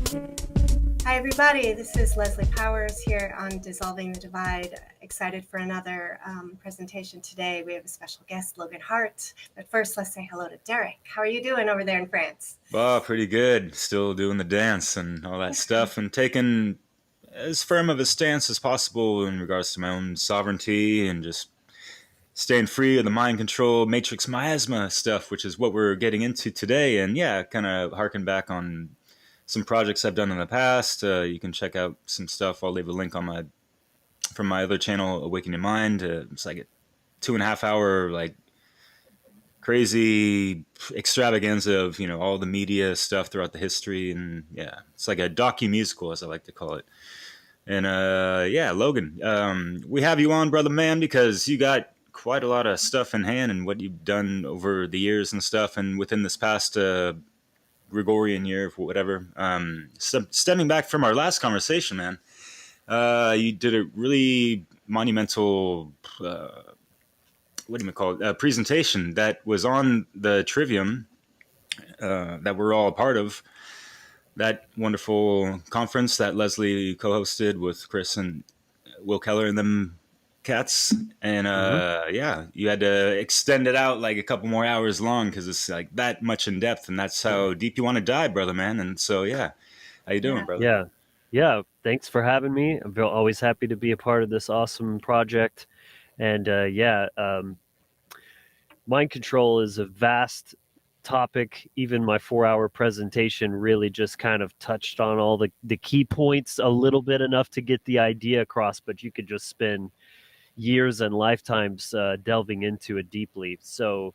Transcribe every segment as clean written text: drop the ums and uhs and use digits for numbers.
Hi, everybody. This is Leslie Powers here on Dissolving the Divide. Excited for another presentation today. We have a special guest, Logan Hart. But first, let's say hello to Derek. How are you doing over there in France? Oh, pretty good. Still doing the dance and all that stuff, and taking as firm of a stance as possible in regards to my own sovereignty and just staying free of the mind control, matrix miasma stuff, which is what we're getting into today. And yeah, kind of harken back on some projects I've done in the past. You can check out some stuff. I'll leave a link on my from my other channel, Awakening Mind. It's like a 2.5 hour crazy extravaganza of all the media stuff throughout the history, and yeah, it's like a docu-musical, as I like to call it. And yeah, Logan, we have you on, brother man, because you got quite a lot of stuff in hand and what you've done over the years and stuff, and within this past Gregorian year, whatever. Stemming back from our last conversation, man, you did a really monumental what do you call it, presentation that was on the Trivium that we're all a part of. That wonderful conference that Leslie co-hosted with Chris and Will Keller and them cats. And yeah, you had to extend it out like a couple more hours long because it's like that much in depth, and that's how deep you want to dive, brother man. And so yeah, how you doing, Yeah. brother? Yeah. Yeah. Thanks for having me. I'm always happy to be a part of this awesome project. And mind control is a vast topic. Even my 4-hour presentation really just kind of touched on all the key points a little bit, enough to get the idea across, but you could just spend years and lifetimes delving into it deeply. So,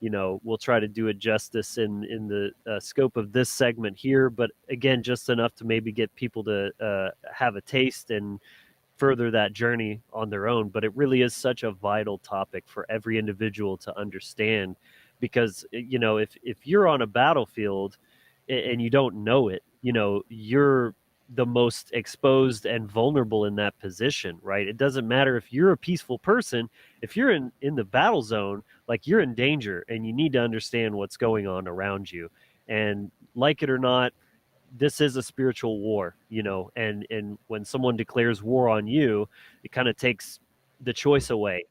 we'll try to do it justice in the scope of this segment here, but again, just enough to maybe get people to have a taste and further that journey on their own. But it really is such a vital topic for every individual to understand, because if you're on a battlefield and you don't know it, you're the most exposed and vulnerable in that position, right? It doesn't matter if you're a peaceful person. If you're in the battle zone, like, you're in danger, and you need to understand what's going on around you. And like it or not, this is a spiritual war, and when someone declares war on you, it kind of takes the choice away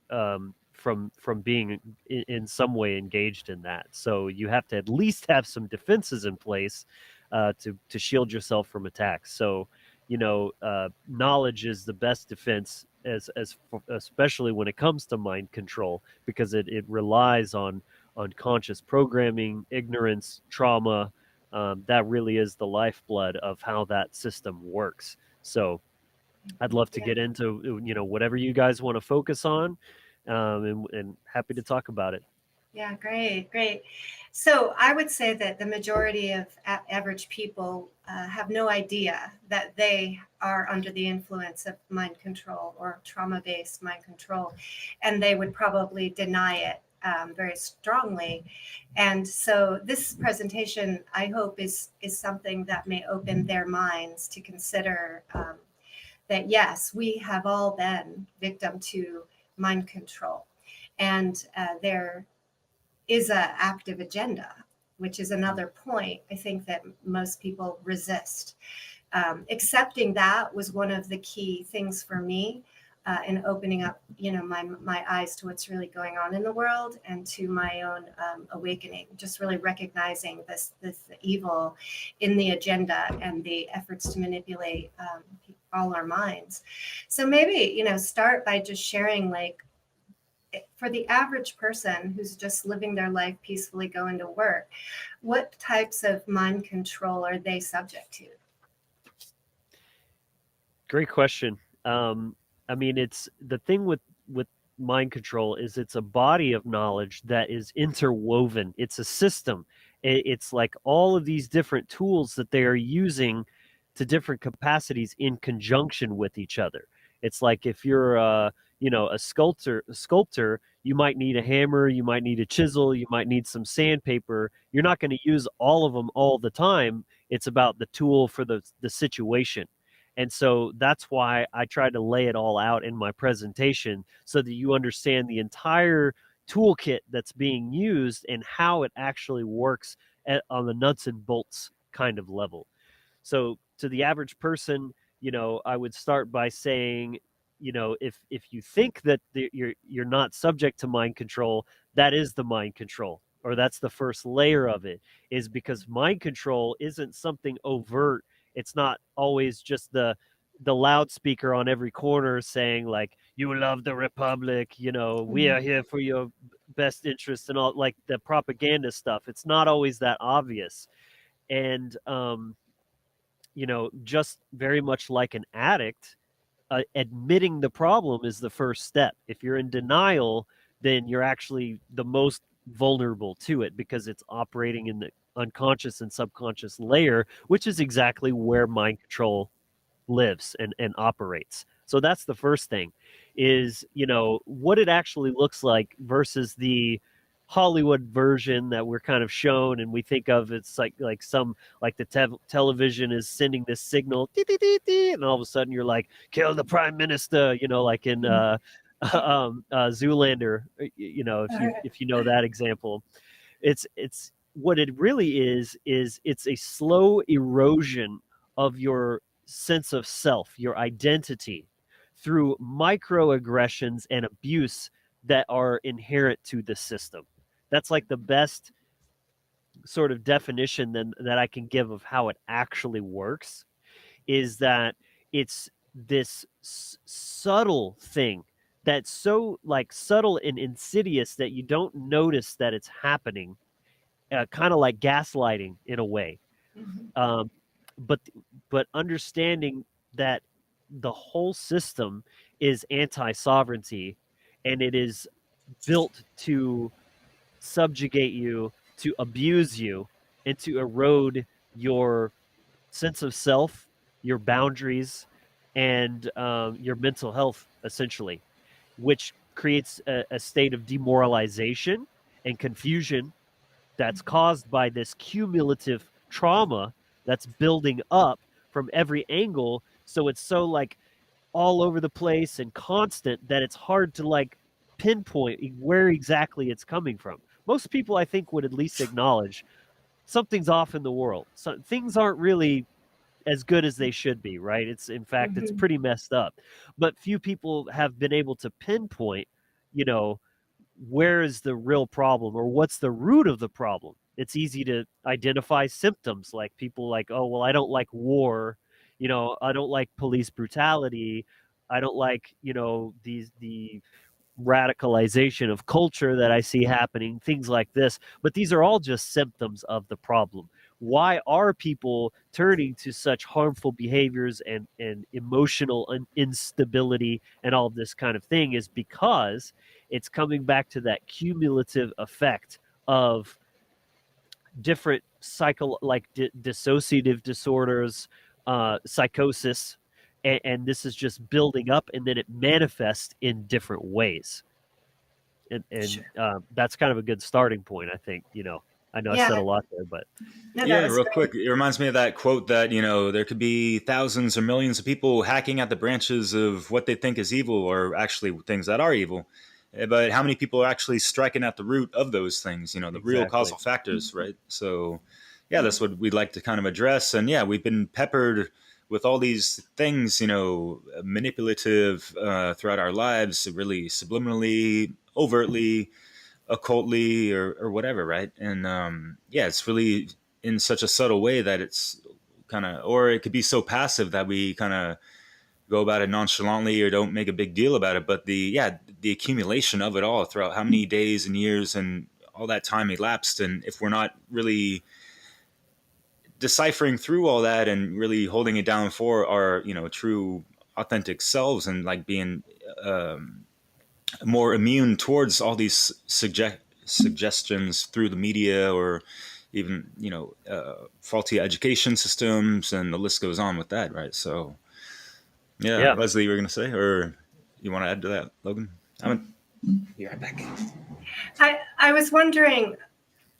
from being in some way engaged in that. So you have to at least have some defenses in place to shield yourself from attacks. So knowledge is the best defense, especially when it comes to mind control, because it relies on unconscious programming, ignorance, trauma. That really is the lifeblood of how that system works. So I'd love to get into whatever you guys want to focus on, and happy to talk about it. Yeah, great. So I would say that the majority of average people have no idea that they are under the influence of mind control or trauma-based mind control, and they would probably deny it very strongly. And so this presentation, I hope, is something that may open their minds to consider that, yes, we have all been victim to mind control. And there is an active agenda, which is another point I think that most people resist. Accepting that was one of the key things for me in opening up, my eyes to what's really going on in the world, and to my own awakening. Just really recognizing this evil in the agenda and the efforts to manipulate all our minds. So maybe start by just sharing, like, for the average person who's just living their life peacefully, going to work, what types of mind control are they subject to? Great question. It's the thing with mind control is it's a body of knowledge that is interwoven. It's a system. It's like all of these different tools that they are using to different capacities in conjunction with each other. It's like if you're a sculptor, you might need a hammer, you might need a chisel, you might need some sandpaper. You're not going to use all of them all the time. It's about the tool for the situation. And so that's why I tried to lay it all out in my presentation, so that you understand the entire toolkit that's being used and how it actually works on the nuts and bolts kind of level. So to the average person, I would start by saying, if you think that you're not subject to mind control, that is the mind control, or that's the first layer of it, is because mind control isn't something overt. It's not always just the loudspeaker on every corner saying like, you love the republic, we are here for your best interest, and all, like the propaganda stuff. It's not always that obvious. And just very much like an addict, admitting the problem is the first step. If you're in denial, then you're actually the most vulnerable to it, because it's operating in the unconscious and subconscious layer, which is exactly where mind control lives and operates. So that's the first thing, is what it actually looks like versus the Hollywood version that we're kind of shown, and we think of it's like some, like the television is sending this signal, dee, dee, dee, dee, and all of a sudden you're like, kill the prime minister, like in Zoolander, if you know that example. It's what it really is it's a slow erosion of your sense of self, your identity, through microaggressions and abuse that are inherent to the system. That's like the best sort of definition that I can give of how it actually works, is that it's this subtle thing that's so like subtle and insidious that you don't notice that it's happening, kind of like gaslighting in a way. Um, but understanding that the whole system is anti-sovereignty, and it is built to subjugate you, to abuse you, and to erode your sense of self, your boundaries, and your mental health, essentially, which creates a state of demoralization and confusion that's caused by this cumulative trauma that's building up from every angle. So it's so like all over the place and constant that it's hard to like pinpoint where exactly it's coming from. Most people, I think, would at least acknowledge something's off in the world. So things aren't really as good as they should be, right? It's, in fact, it's pretty messed up. But few people have been able to pinpoint, where is the real problem, or what's the root of the problem. It's easy to identify symptoms, like people like, oh, well, I don't like war, I don't like police brutality, I don't like, the radicalization of culture that I see happening, things like this. But these are all just symptoms of the problem. Why are people turning to such harmful behaviors and emotional instability and all of this kind of thing, is because it's coming back to that cumulative effect of different dissociative disorders, psychosis, and this is just building up, and then it manifests in different ways. And sure. That's kind of a good starting point, I think. I know I said a lot there, but real quick, it reminds me of that quote that there could be thousands or millions of people hacking at the branches of what they think is evil, or actually things that are evil. But how many people are actually striking at the root of those things, the exactly. real causal factors, right? So, that's what we'd like to kind of address. And we've been peppered with all these things, manipulative throughout our lives, really subliminally, overtly, occultly, or whatever, right? And it's really in such a subtle way that it's kind of, or it could be so passive that we kind of go about it nonchalantly or don't make a big deal about it. But the accumulation of it all throughout how many days and years and all that time elapsed, and if we're not really deciphering through all that and really holding it down for our true authentic selves, and like being more immune towards all these suggestions through the media, or even faulty education systems, and the list goes on with that, right? So yeah. Leslie, you were going to say, or you want to add to that, Logan? Be right back. I was wondering,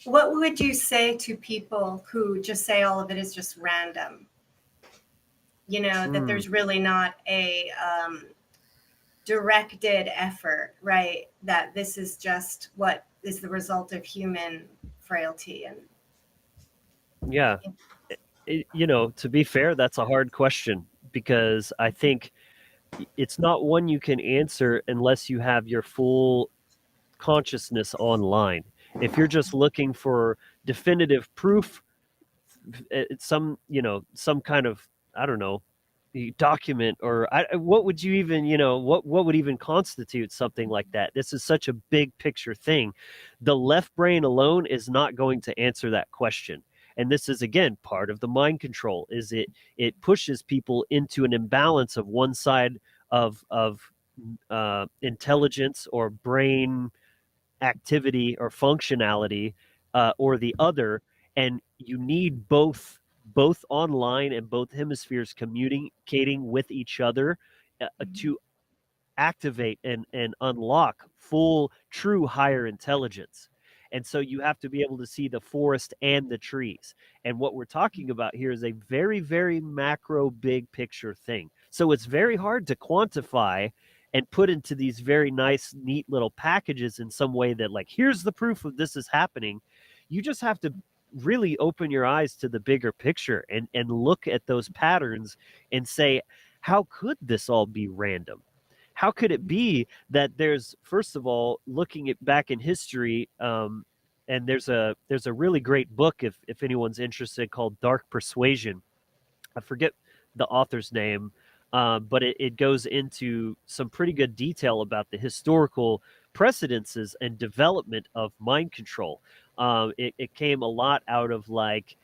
what would you say to people who just say all of it is just random? That there's really not a directed effort, right? That this is just what is the result of human frailty. And To be fair, that's a hard question, because I think it's not one you can answer unless you have your full consciousness online. If you're just looking for definitive proof, it's some kind of, I don't know, document, or what would you even, what would even constitute something like that? This is such a big picture thing. The left brain alone is not going to answer that question. And this is, again, part of the mind control. Is it pushes people into an imbalance of one side of intelligence or brain activity or functionality, or the other. And you need both online and both hemispheres communicating with each other, to activate and unlock full, true higher intelligence. And so you have to be able to see the forest and the trees. And what we're talking about here is a very, very macro, big picture thing. So it's very hard to quantify and put into these very nice, neat little packages in some way that, like, here's the proof of this is happening. You just have to really open your eyes to the bigger picture and look at those patterns and say, how could this all be random? How could it be that there's, first of all, looking at back in history, and there's a really great book, if anyone's interested, called Dark Persuasion. I forget the author's name, but it goes into some pretty good detail about the historical precedences and development of mind control. It came a lot out of, like,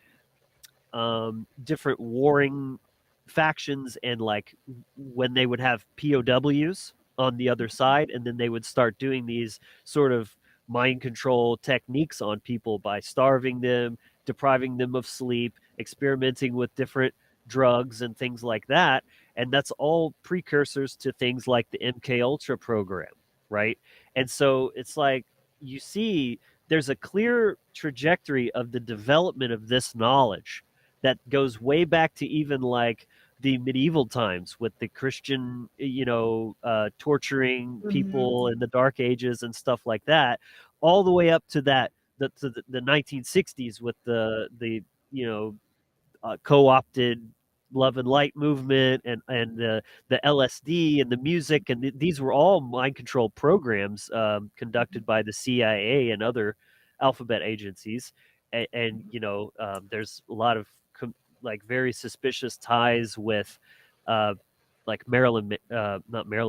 different warring factions, and, like, when they would have POWs on the other side, and then they would start doing these sort of mind control techniques on people by starving them, depriving them of sleep, experimenting with different drugs and things like that. And that's all precursors to things like the MK Ultra program, right? And so it's like, you see there's a clear trajectory of the development of this knowledge that goes way back to even, like, the medieval times with the Christian, torturing people in the Dark Ages and stuff like that, all the way up to the 1960s with the co-opted love and light movement, and the LSD and the music, and these were all mind control programs, conducted by the CIA and other alphabet agencies. And there's a lot of like very suspicious ties with, like not Marilyn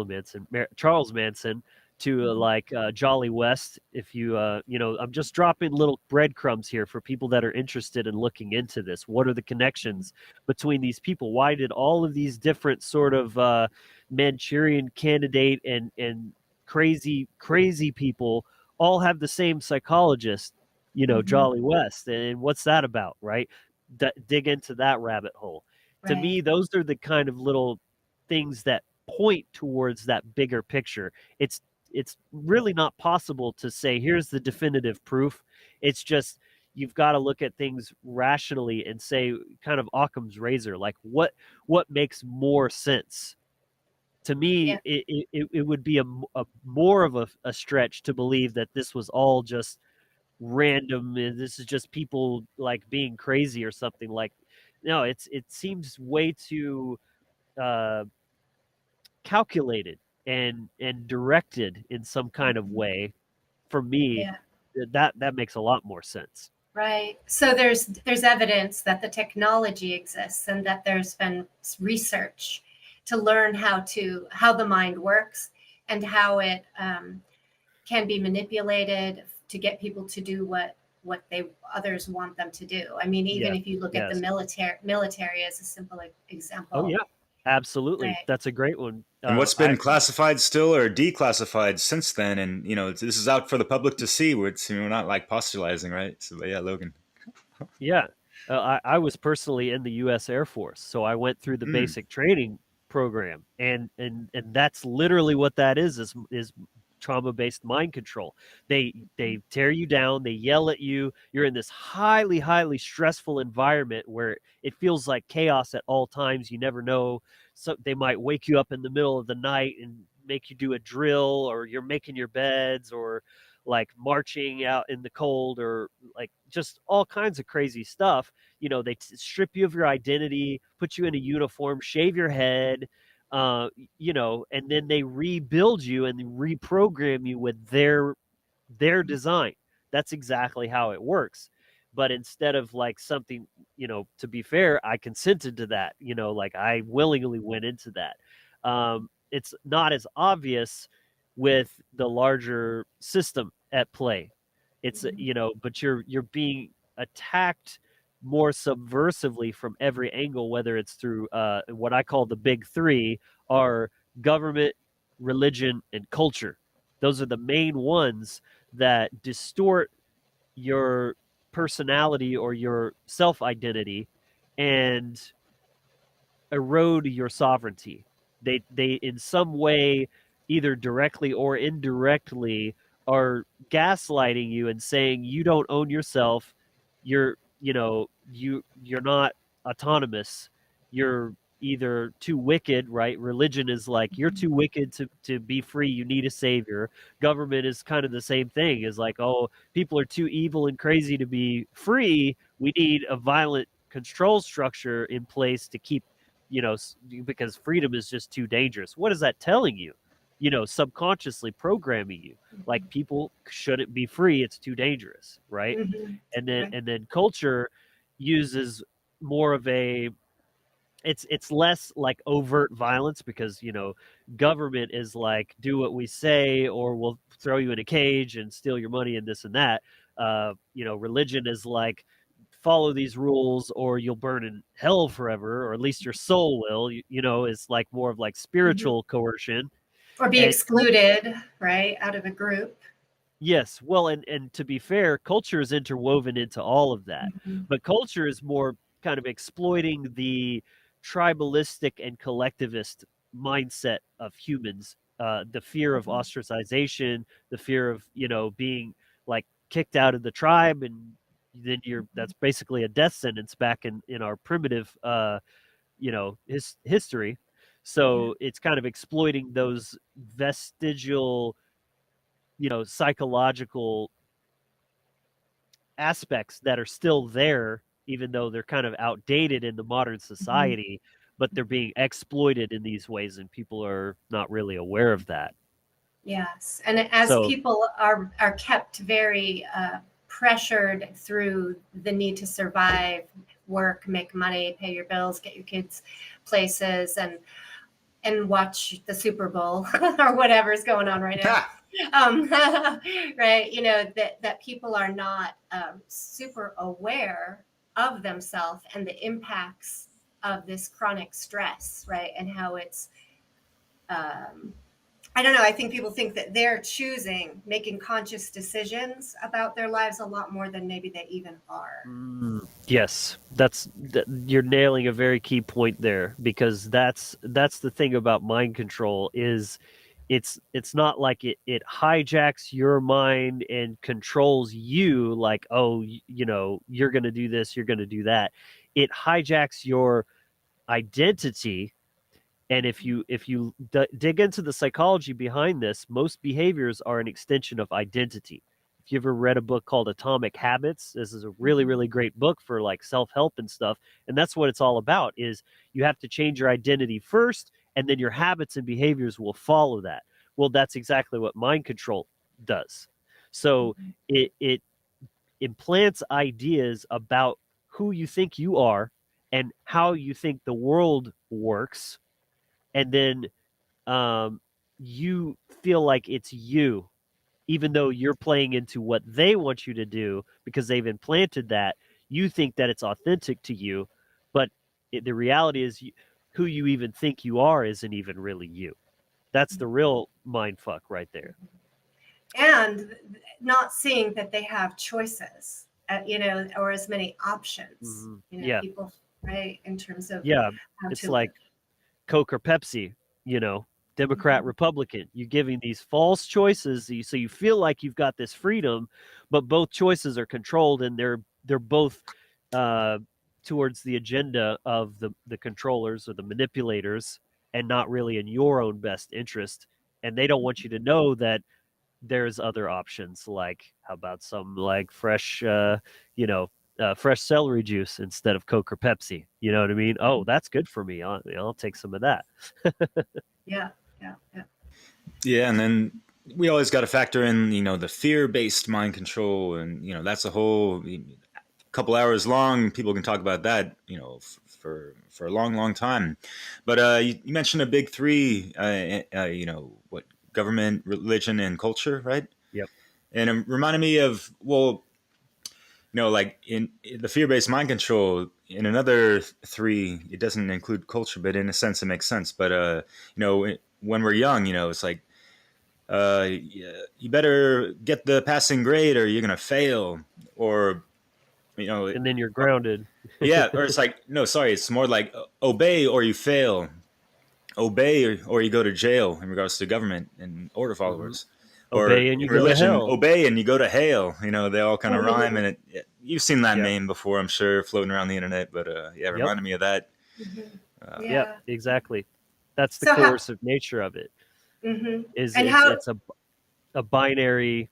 Manson, Charles Manson, to like Jolly West. If you I'm just dropping little breadcrumbs here for people that are interested in looking into this. What are the connections between these people? Why did all of these different sort of Manchurian Candidate and crazy people all have the same psychologist, Jolly West? And what's that about, right? Dig into that rabbit hole. To me, those are the kind of little things that point towards that bigger picture. It's really not possible to say, here's the definitive proof. It's just, you've got to look at things rationally and say, kind of Occam's razor, like what makes more sense. To me, it would be a more of a stretch to believe that this was all just random, and this is just people like being crazy or something. Like, no, it seems way too calculated and directed in some kind of way. For me, that makes a lot more sense. Right. So there's evidence that the technology exists, and that there's been research to learn how the mind works, and how it can be manipulated to get people to do what others want them to do. I mean, even if you look at the military as a simple example. Oh yeah, absolutely. Right. That's a great one. And what's been classified still or declassified since then? And this is out for the public to see. We're not like postulizing, right? So, but yeah, Logan. Yeah, I was personally in the U.S. Air Force, so I went through the basic training program, and that's literally what that is trauma-based mind control. They tear you down, they yell at you. You're in this highly stressful environment where it feels like chaos at all times. You never know. So they might wake you up in the middle of the night and make you do a drill, or you're making your beds, or like marching out in the cold, or like just all kinds of crazy stuff. They strip you of your identity, put you in a uniform, shave your head, and then they rebuild you and reprogram you with their design. That's exactly how it works. But instead of like something, to be fair, I consented to that, like I willingly went into that. It's not as obvious with the larger system at play. It's, but you're being attacked more subversively from every angle, whether it's through what I call the big three are government, religion, and culture. Those are the main ones that distort your personality or your self identity and erode your sovereignty. They in some way, either directly or indirectly, are gaslighting you and saying you don't own yourself. You're not autonomous. You're either too wicked, right? Religion is like you're too wicked to be free. You need a savior. Government is kind of the same thing. Is like, oh, people are too evil and crazy to be free. We need a violent control structure in place to keep, because freedom is just too dangerous. What is that telling you? Subconsciously programming you like people shouldn't be free. It's too dangerous, right? Mm-hmm. And then culture uses more of a it's less like overt violence because government is like do what we say or we'll throw you in a cage and steal your money and this and that. Religion is like follow these rules or you'll burn in hell forever, or at least your soul will. It's like more of like spiritual coercion. Or be And excluded, right, out of a group. yes, well, and to be fair, culture is interwoven into all of that. Mm-hmm. But culture is more kind of exploiting the tribalistic and collectivist mindset of humans, the fear of ostracization, the fear of being like kicked out of the tribe, and then that's basically a death sentence back in our primitive history. So it's kind of exploiting those vestigial psychological aspects that are still there, even though they're kind of outdated in the modern society, but they're being exploited in these ways, and people are not really aware of that. Yes, and as people are kept very pressured through the need to survive, work, make money, pay your bills, get your kids places, and watch the Super Bowl or whatever's going on right now. Right, that people are not super aware of themselves and the impacts of this chronic stress, right, and how it's I don't know. I think people think that they're making conscious decisions about their lives a lot more than maybe they even are. Yes, you're nailing a very key point there, because that's the thing about mind control is it's not like it hijacks your mind and controls you like, oh, you're going to do this, you're going to do that. It hijacks your identity. And if you dig into the psychology behind this, most behaviors are an extension of identity. If you ever read a book called Atomic Habits, this is a really, really great book for like self-help and stuff. And that's what it's all about, is you have to change your identity first, and then your habits and behaviors will follow that. Well, that's exactly what mind control does. So it implants ideas about who you think you are and how you think the world works, and then you feel like it's you, even though you're playing into what they want you to do because they've implanted that. You think that it's authentic to you, but the reality is who you even think you are isn't even really you. That's the real mind fuck right there. And not seeing that they have choices, or as many options, people, right, in terms of it's like Coke or Pepsi, Democrat, Republican. You're giving these false choices, so you feel like you've got this freedom, but both choices are controlled, and they're both towards the agenda of the controllers or the manipulators, and not really in your own best interest. And they don't want you to know that there's other options, like how about some like fresh, fresh celery juice instead of Coke or Pepsi. You know what I mean? Oh, that's good for me. I'll take some of that. Yeah. Yeah. Yeah. Yeah, and then we always got to factor in, the fear-based mind control, and that's a whole couple hours long. People can talk about that, for a long, long time. But you mentioned a big three, what government, religion, and culture, right? Yep. And it reminded me of, well, like in the fear-based mind control, in another three, it doesn't include culture, but in a sense, it makes sense. But when we're young, it's like, you better get the passing grade or you're gonna fail, or And then you're grounded. yeah, or it's like, no, sorry, it's more like obey or you fail, obey or you go to jail in regards to government and order Mhm. followers, or Obey and you in go to religion, hell. obey and you go to hell. They all kind of rhyme, and you've seen that Yep. meme before, I'm sure, floating around the internet. But yeah, it Yep. reminded me of that. Mhm. Uh, Yeah. Yep. Exactly. That's the So how? coercive nature of it. Hmm. Is And it's how? it's a binary,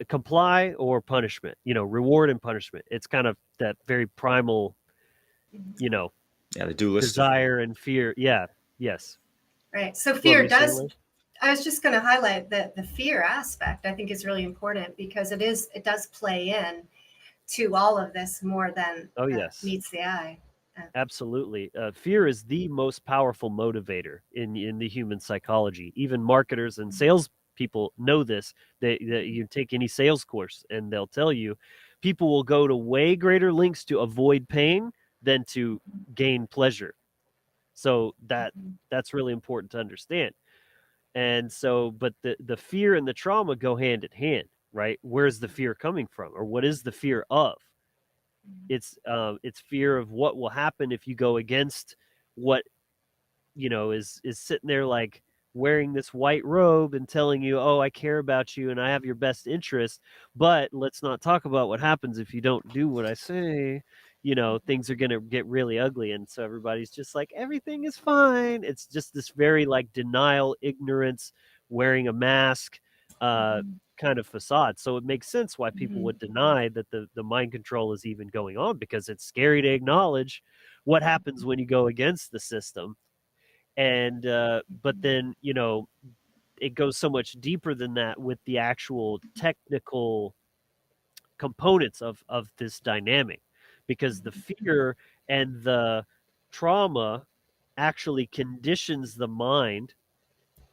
comply or punishment, reward and punishment. It's kind of that very primal, yeah, the dualistic. desire and fear. Yeah. Yes. Right. So What were fear you saying, does. Liz? I was just going to highlight that the fear aspect I think is really important because it does play in to all of this more than Oh, yes. meets the eye. Absolutely. Fear is the most powerful motivator in the human psychology. Even marketers and sales people know this. That you take any sales course and they'll tell you people will go to way greater lengths to avoid pain than to gain pleasure. So that's really important to understand. And so, but the fear and the trauma go hand in hand, right? Where's the fear coming from, or what is the fear of? It's fear of what will happen if you go against what is sitting there like wearing this white robe and telling you, oh, I care about you and I have your best interest, but let's not talk about what happens if you don't do what I say. Things are going to get really ugly, and so everybody's just like, everything is fine. It's just this very like denial, ignorance, wearing a mask, kind of facade. So it makes sense why people would deny that the mind control is even going on, because it's scary to acknowledge what happens when you go against the system. And but then it goes so much deeper than that with the actual technical components of this dynamic, because the fear and the trauma actually conditions the mind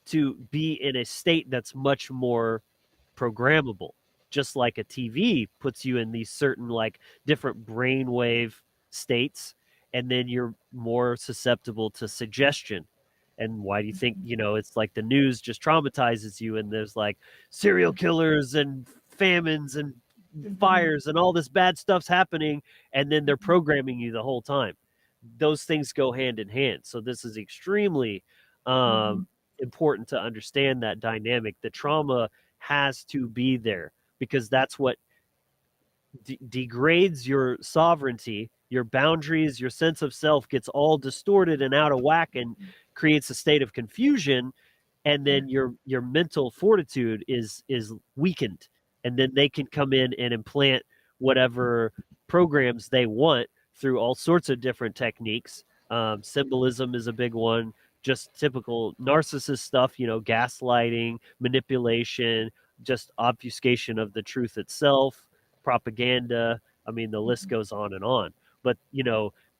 to be in a state that's much more programmable, just like a TV puts you in these certain like different brainwave states, and then you're more susceptible to suggestion. And why do you think, it's like the news just traumatizes you, and there's like serial killers and famines and fires and all this bad stuff's happening, and then they're programming you the whole time. Those things go hand in hand. So this is extremely important to understand that dynamic. The trauma has to be there, because that's what degrades your sovereignty, your boundaries, your sense of self gets all distorted and out of whack, and creates a state of confusion. And then your mental fortitude is weakened, and then they can come in and implant whatever programs they want through all sorts of different techniques. Symbolism is a big one, just typical narcissist stuff, gaslighting, manipulation, just obfuscation of the truth itself, propaganda. I mean, the list goes on and on. But,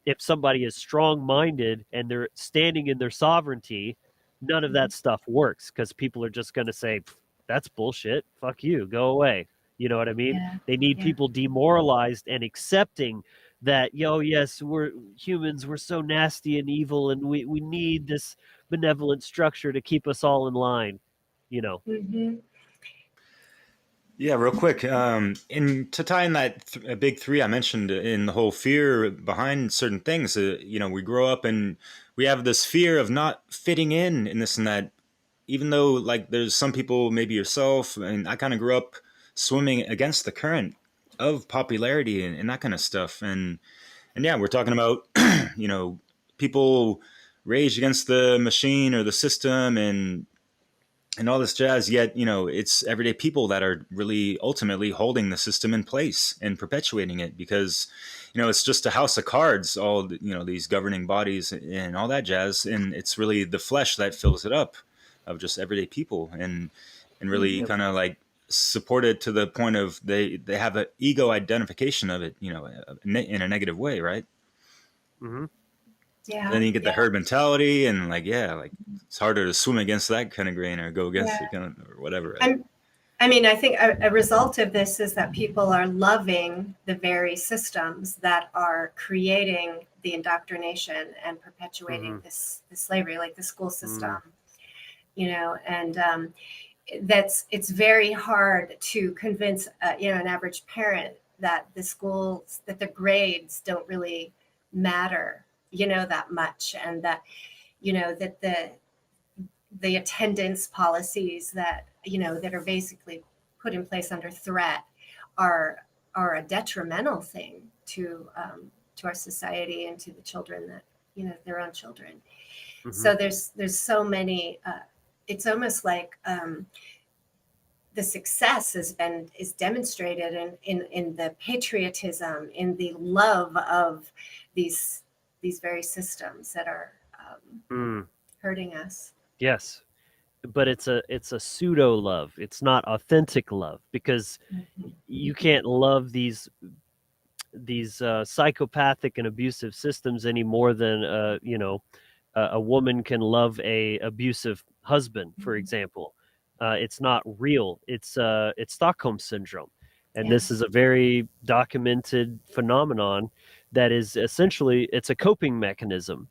if somebody is strong minded and they're standing in their sovereignty, none of that stuff works, because people are just going to say, that's bullshit. Fuck you. Go away. You know what I mean? Yeah. They need Yeah. people demoralized and accepting that, yes, we're humans. We're so nasty and evil, and we need this benevolent structure to keep us all in line, Mm-hmm. Yeah, real quick. And to tie in that big three I mentioned in the whole fear behind certain things, we grow up and we have this fear of not fitting in this and that, even though like there's some people, maybe yourself, and I kind of grew up swimming against the current of popularity and that kind of stuff. And yeah, we're talking about, people rage against the machine or the system, and and all this jazz. Yet, it's everyday people that are really ultimately holding the system in place and perpetuating it, because, it's just a house of cards, all, these governing bodies and all that jazz. And it's really the flesh that fills it up of just everyday people, and really Mhm. kind of like supported to the point of they have an ego identification of it, in a negative way, right? Hmm. And then Yeah, you get the yeah, herd mentality, and like, yeah, like it's harder to swim against that kind of grain or go against yeah. it kind of, or whatever, right? I'm, I mean, I think a result of this is that people are loving the very systems that are creating the indoctrination and perpetuating Hmm. this slavery, like the school Mm. system, and that's it's very hard to convince an average parent that the schools that the grades don't really matter, that much, and that that the attendance policies that that are basically put in place under threat are a detrimental thing to our society and to the children that their own children. Hmm. So there's so many. It's almost like the success is demonstrated in the patriotism, in the love of these very systems that are Mm. hurting us. Yes, but it's a pseudo love. It's not authentic love, because you can't love these psychopathic and abusive systems any more than a woman can love a abusive husband, for example. It's not real. It's Stockholm syndrome, and Yeah. this is a very documented phenomenon that is essentially it's a coping mechanism.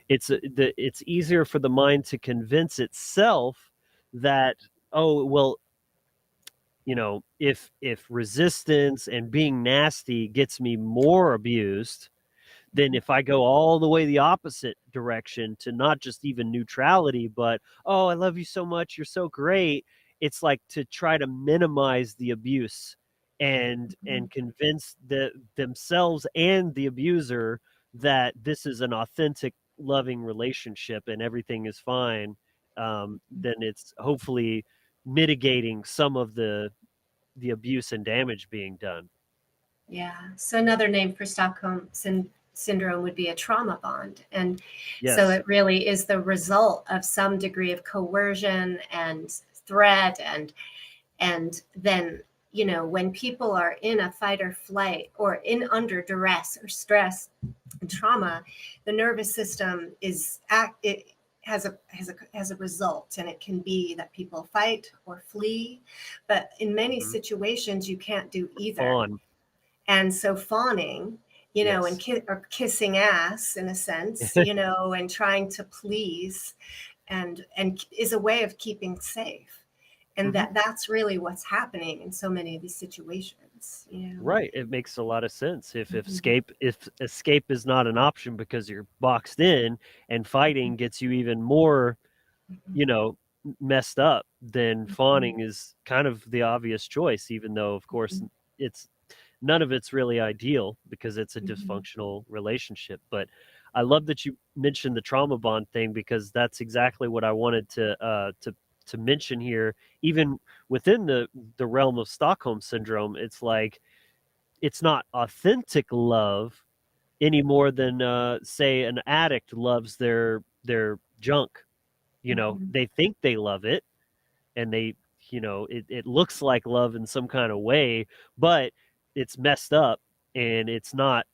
It's easier for the mind to convince itself that, oh well, if resistance and being nasty gets me more abused, then if I go all the way the opposite direction to not just even neutrality, but, oh, I love you so much, you're so great, it's like to try to minimize the abuse and convince themselves and the abuser that this is an authentic loving relationship and everything is fine. Then it's hopefully mitigating some of the abuse and damage being done. Yeah. So another name for syndrome would be a trauma bond. And so Yes. it really is the result of some degree of coercion and threat, and then when people are in a fight or flight or in under duress or stress and trauma, the nervous system it has a result, and it can be that people fight or flee, but in many Mhm. situations you can't do either. Fawn. And so fawning, and Yes. or kissing ass in a sense, and trying to please, and is a way of keeping safe. And Hmm. that's really what's happening in so many of these situations. Right. It makes a lot of sense. If Mhm. escape is not an option because you're boxed in, and fighting gets you even more, you know, messed up, then fawning is kind of the obvious choice, even though of course it's none of it's really ideal because it's a Mhm. dysfunctional relationship. But I love that you mentioned the trauma bond thing, because that's exactly what I wanted to mention here. Even within the realm of Stockholm syndrome, it's like it's not authentic love any more than say an addict loves their junk. Mhm. They think they love it, and it looks like love in some kind of way, but it's messed up, and it's not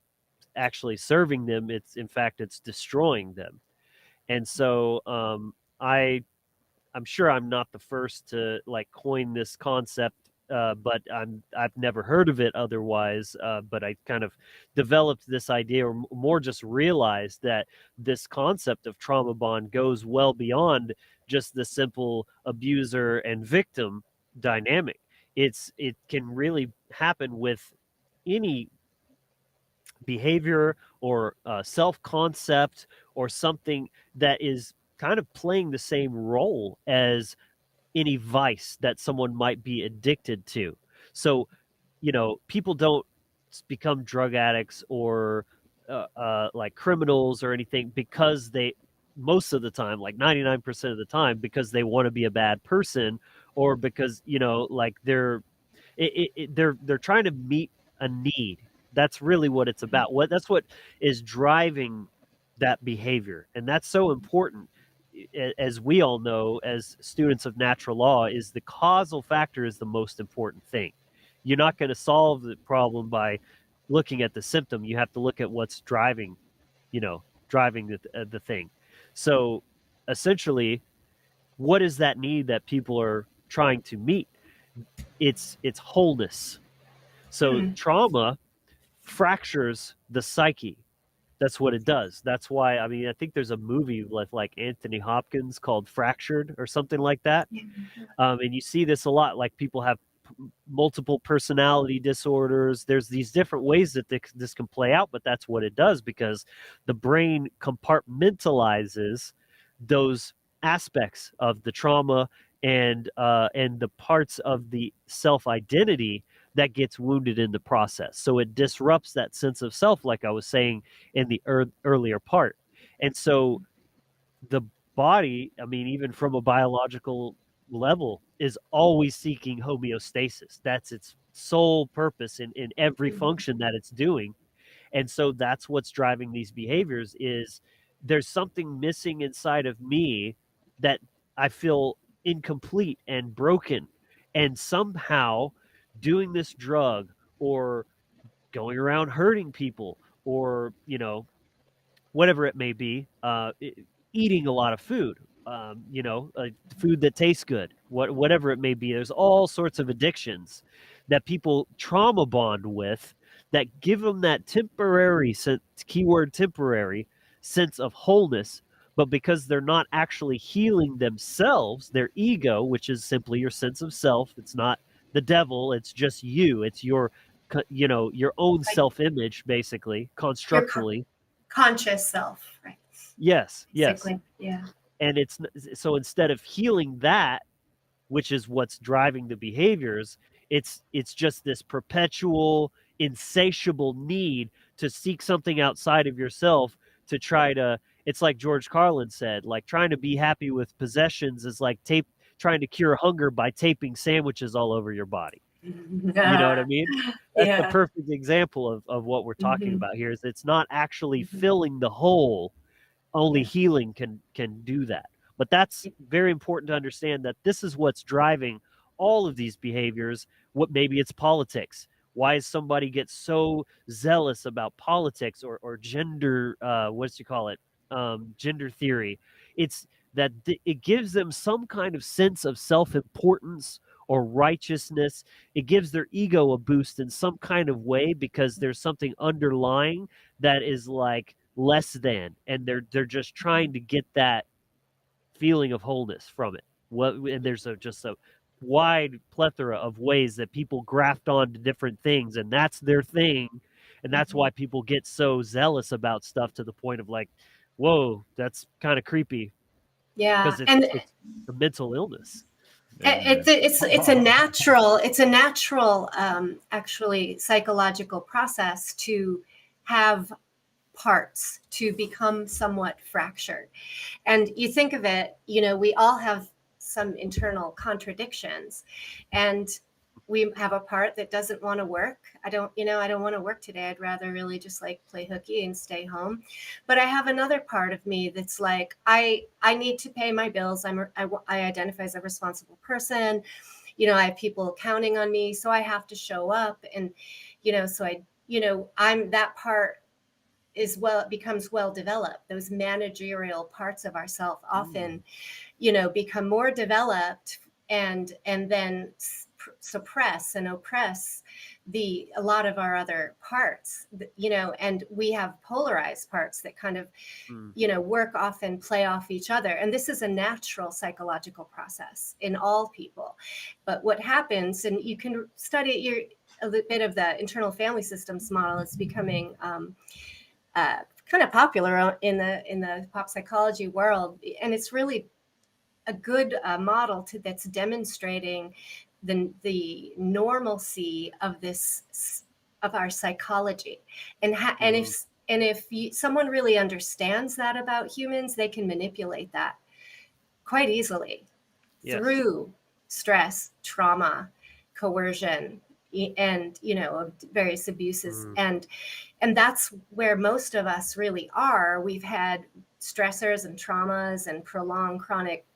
actually serving them. It's in fact it's destroying them. And so I'm sure I'm not the first to like coin this concept, but I've never heard of it otherwise. But I kind of developed this idea, or more just realized that this concept of trauma bond goes well beyond just the simple abuser and victim dynamic. It can really happen with any behavior or self concept or something that is kind of playing the same role as any vice that someone might be addicted to. So, people don't become drug addicts or like criminals or anything because most of the time, like 99% of the time, because they want to be a bad person, or because, you know, like they're trying to meet a need. That's really what it's about. That's what is driving that behavior, and that's so important. As we all know, as students of natural law, is the causal factor is the most important thing. You're not going to solve the problem by looking at the symptom. You have to look at what's driving, driving the thing. So essentially, what is that need that people are trying to meet? It's wholeness. So trauma fractures the psyche. That's what it does. That's why, I mean, I think there's a movie with like Anthony Hopkins called Fractured or something like that. And you see this a lot. Like people have multiple personality disorders. There's these different ways that this can play out, but that's what it does, because the brain compartmentalizes those aspects of the trauma and the parts of the self-identity that gets wounded in the process. So it disrupts that sense of self, like I was saying in the earlier part. And so the body, I mean, even from a biological level, is always seeking homeostasis. That's its sole purpose in every function that it's doing. And so that's what's driving these behaviors. Is there's something missing inside of me that I feel incomplete and broken, and somehow doing this drug or going around hurting people, or whatever it may be, eating a lot of food, food that tastes good, whatever it may be. There's all sorts of addictions that people trauma bond with, that give them that temporary keyword temporary sense of wholeness. But because they're not actually healing themselves, their ego, which is simply your sense of self, it's not the devil, it's just you, it's your own self-image, basically, constructually. Conscious self, right? Yes. Basically, yeah. And it's so, instead of healing that, which is what's driving the behaviors, it's just this perpetual, insatiable need to seek something outside of yourself to try to. It's like George Carlin said, like trying to be happy with possessions is like trying to cure hunger by taping sandwiches all over your body. You know what I mean? That's the perfect example of what we're talking about here. Is it's not actually filling the hole. Only healing can do that. But that's very important to understand, that this is what's driving all of these behaviors. What maybe it's politics. Why does somebody get so zealous about politics or gender? Gender theory. It's that it gives them some kind of sense of self-importance or righteousness. It gives their ego a boost in some kind of way, because there's something underlying that is like less than, and they're just trying to get that feeling of wholeness from it. And there's just a wide plethora of ways that people graft on to different things, and that's their thing. And that's why people get so zealous about stuff, to the point of like, whoa, that's kind of creepy. Yeah, because it's a mental illness. It's a natural actually psychological process to have parts to become somewhat fractured. And you think of it, we all have some internal contradictions, and we have a part that doesn't want to work. I don't want to work today. I'd rather really just like play hooky and stay home. But I have another part of me that's like, I need to pay my bills. I identify as a responsible person. I have people counting on me, so I have to show up. And, I'm that part it becomes well developed. Those managerial parts of ourself often, become more developed and then suppress and oppress a lot of our other parts, and we have polarized parts that kind of, work off and play off each other. And this is a natural psychological process in all people. But what happens, and you can study a bit of the internal family systems model, is becoming kind of popular in the pop psychology world, and it's really a good model that's demonstrating the normalcy of our psychology, and And if someone really understands that about humans, they can manipulate that quite easily through stress, trauma, coercion, and various abuses. And that's where most of us really are. We've had stressors and traumas and prolonged chronic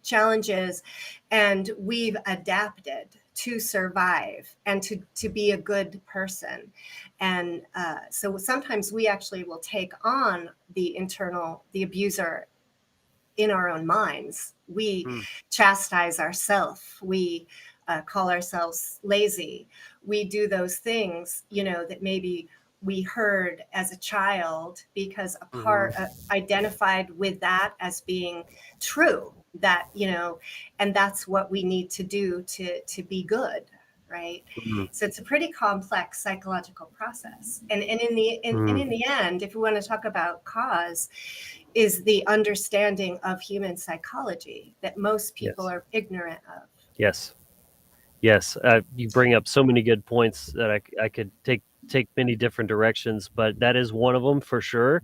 challenges, and we've adapted to survive and to be a good person. And so sometimes we actually will take on the abuser in our own minds. We chastise ourselves. We call ourselves lazy. We do those things, that maybe we heard as a child, because a part identified with that as being true, that, and that's what we need to do to be good. Right. So it's a pretty complex psychological process. And in the end, if we want to talk about cause, is the understanding of human psychology that most people are ignorant of. Yes. You bring up so many good points that I could take many different directions, but that is one of them for sure.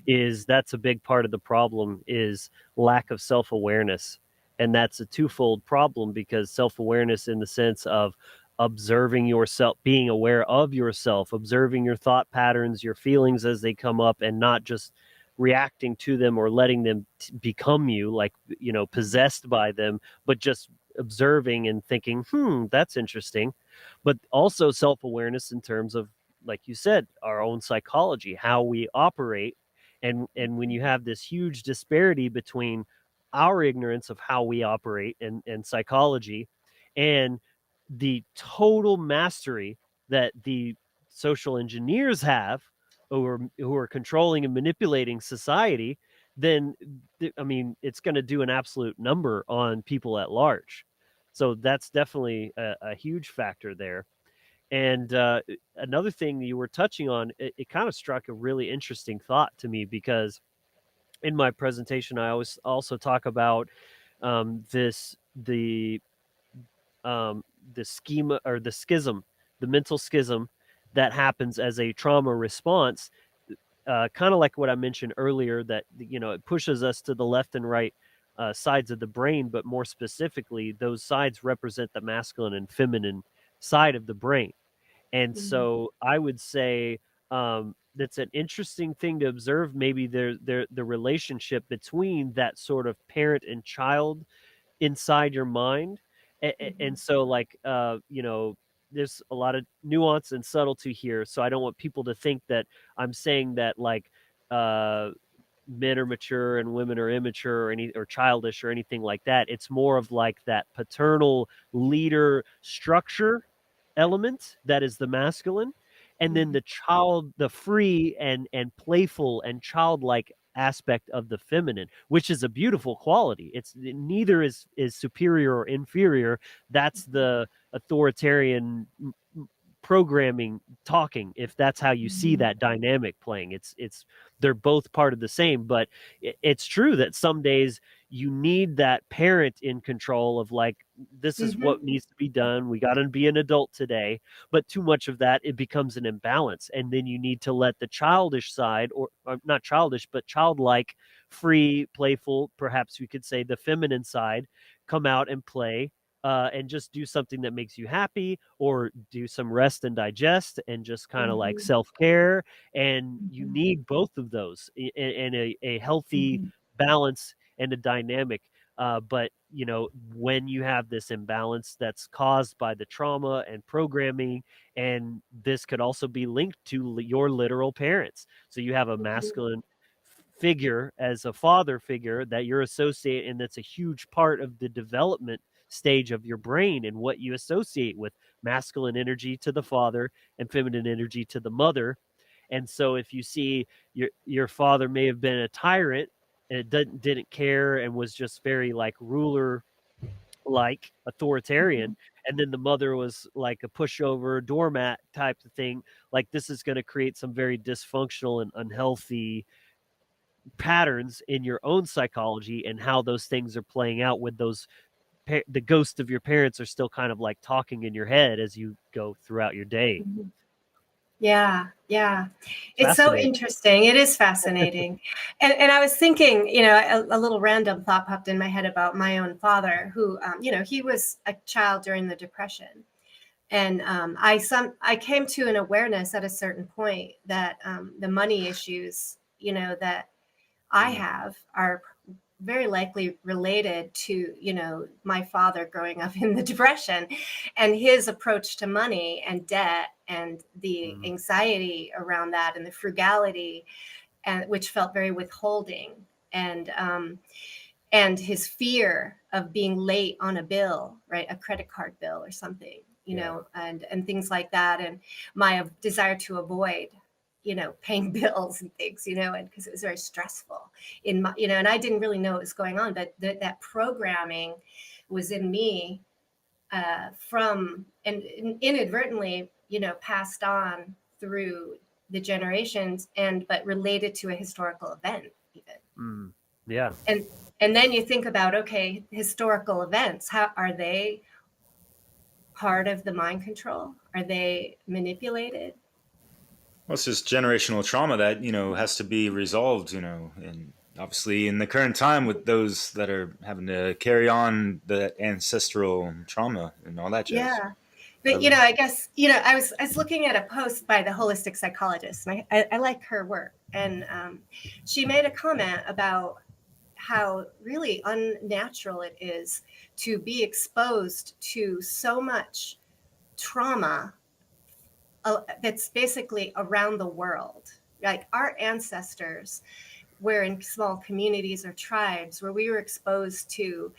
That's a big part of the problem, is lack of self-awareness. And that's a twofold problem, because self-awareness in the sense of observing yourself, being aware of yourself, observing your thought patterns, your feelings as they come up, and not just reacting to them or letting them become you, like, possessed by them, but just observing and thinking, that's interesting. But also self-awareness in terms of, like you said, our own psychology, how we operate. And when you have this huge disparity between our ignorance of how we operate and psychology, and the total mastery that the social engineers have, who are controlling and manipulating society, then I mean, it's going to do an absolute number on people at large. So that's definitely a huge factor there. And another thing you were touching on, it kind of struck a really interesting thought to me, because in my presentation, I always also talk about the schema, or the schism, the mental schism that happens as a trauma response. Kind of like what I mentioned earlier, that it pushes us to the left and right sides of the brain, but more specifically, those sides represent the masculine and feminine side of the brain. And so I would say that's an interesting thing to observe. Maybe the relationship between that sort of parent and child inside your mind. And so, like, there's a lot of nuance and subtlety here. So I don't want people to think that I'm saying that, like, men are mature and women are immature, or childish or anything like that. It's more of like that paternal leader structure element that is the masculine, and then the free and playful and childlike aspect of the feminine, which is a beautiful quality. It's neither is superior or inferior. That's the authoritarian programming talking, if that's how you see that dynamic playing. It's they're both part of the same. But it's true that some days you need that parent in control of, like, this is what needs to be done, we got to be an adult today. But too much of that, it becomes an imbalance, and then you need to let the childish side, or not childish, but childlike, free, playful, perhaps we could say the feminine side, come out and play, and just do something that makes you happy, or do some rest and digest, and just kind of like self-care. And you need both of those in a healthy balance and a dynamic. But when you have this imbalance that's caused by the trauma and programming, and this could also be linked to your literal parents. So you have a masculine figure as a father figure that you're associating, and that's a huge part of the development stage of your brain, and what you associate with masculine energy to the father and feminine energy to the mother. And so if you see your father may have been a tyrant, and didn't care, and was just very, like, ruler, like authoritarian, and then the mother was like a pushover doormat type of thing, like, this is going to create some very dysfunctional and unhealthy patterns in your own psychology, and how those things are playing out with those the ghosts of your parents are still kind of like talking in your head as you go throughout your day. Yeah, yeah. It's so Fascinating. interesting. It is fascinating. And I was thinking, a little random thought popped in my head about my own father, who, he was a child during the Depression. And I came to an awareness at a certain point that the money issues, that I have are very likely related to, my father growing up in the Depression and his approach to money and debt and the anxiety around that and the frugality, and which felt very withholding, and his fear of being late on a bill, right? A credit card bill or something, and things like that. And my desire to avoid, paying bills and things, and because it was very stressful in my, and I didn't really know what was going on, but that programming was in me from, and inadvertently, passed on through the generations, but related to a historical event even. Yeah. And then you think about, okay, historical events, how are they part of the mind control? Are they manipulated? Well, it's just generational trauma that has to be resolved. And obviously in the current time with those that are having to carry on the ancestral trauma and all that jazz. Yeah. But I guess I was looking at a post by the holistic psychologist, and I like her work, and she made a comment about how really unnatural it is to be exposed to so much trauma that's basically around the world. Like our ancestors were in small communities or tribes where we were exposed to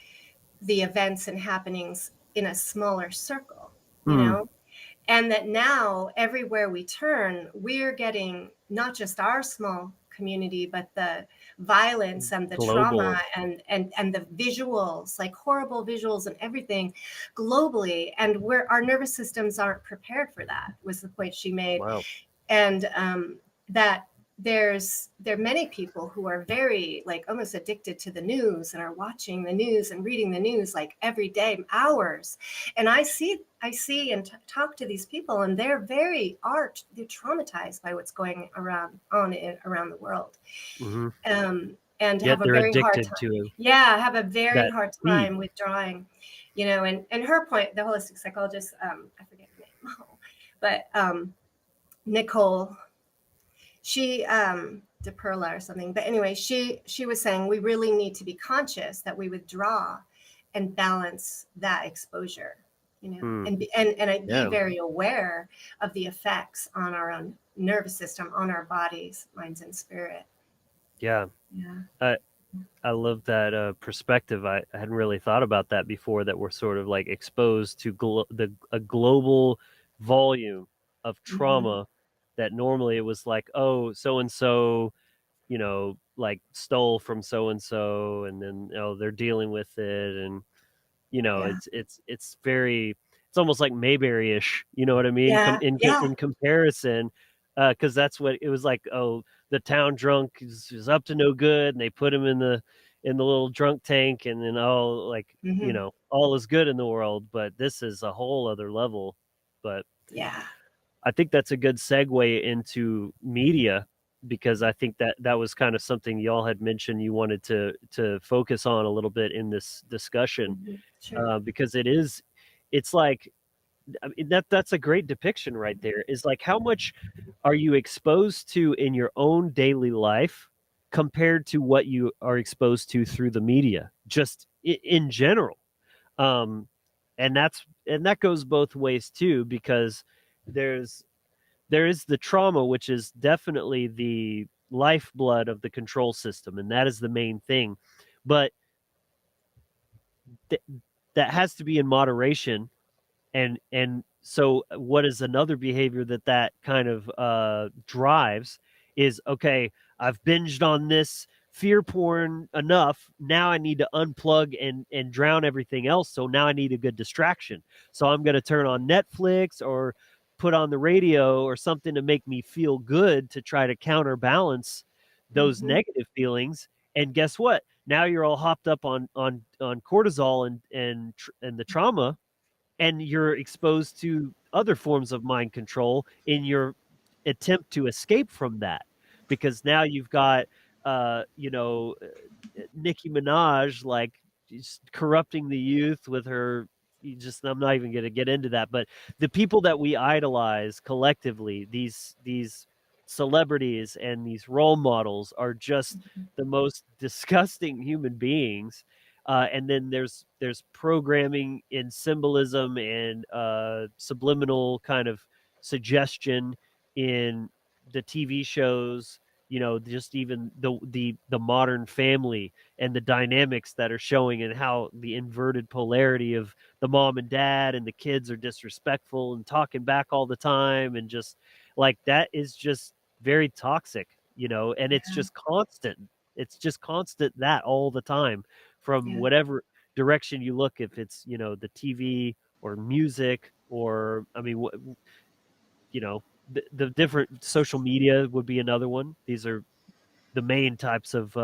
the events and happenings in a smaller circle, and that now everywhere we turn, we're getting not just our small community, but the violence and the Global. trauma and the visuals, like horrible visuals and everything globally. And our nervous systems aren't prepared for that, was the point she made. Wow. And that there are many people who are very like almost addicted to the news and are watching the news and reading the news like every day, hours. And I see and talk to these people, and they're traumatized by what's going around the world. And Yet have a they're very hard addicted time. to Have a very that hard speed. time withdrawing, and her point, the holistic psychologist, I forget her name, but Nicole, she DePerla or something, but anyway, she was saying we really need to be conscious that we withdraw and balance that exposure, and be very aware of the effects on our own nervous system, on our bodies, minds, and spirit. Yeah. I love that perspective. I hadn't really thought about that before, that we're sort of like exposed to a global volume of trauma that normally it was like, oh, so-and-so, like stole from so-and-so, and then they're dealing with it, and it's very, it's almost like Mayberry-ish, you know what I mean? In comparison, because that's what it was like. Oh, the town drunk is up to no good, and they put him in the little drunk tank, and then all is good in the world. But this is a whole other level. But I think that's a good segue into media, because I think that was kind of something y'all had mentioned you wanted to focus on a little bit in this discussion. Sure. Because it's like, I mean, that's a great depiction right there, is like, how much are you exposed to in your own daily life compared to what you are exposed to through the media, just in general. And that goes both ways too, because there is the trauma, which is definitely the lifeblood of the control system, and that is the main thing. But that has to be in moderation. And so what is another behavior that kind of drives is, okay, I've binged on this fear porn enough. Now I need to unplug and drown everything else. So now I need a good distraction. So I'm going to turn on Netflix or put on the radio or something to make me feel good, to try to counterbalance those negative feelings. And guess what? Now you're all hopped up on cortisol and the trauma, and you're exposed to other forms of mind control in your attempt to escape from that, because now you've got Nicki Minaj, like, just corrupting the youth with her. I'm not even going to get into that, but the people that we idolize collectively, these celebrities and these role models, are just the most disgusting human beings. And then there's programming in symbolism and subliminal kind of suggestion in the TV shows, just even the modern family and the dynamics that are showing, and how the inverted polarity of the mom and dad and the kids are disrespectful and talking back all the time, and just like that is just very toxic, and it's just constant. It's just constant, that all the time, from whatever direction you look, if it's the TV or music, or I mean, the different social media would be another one. These are the main types of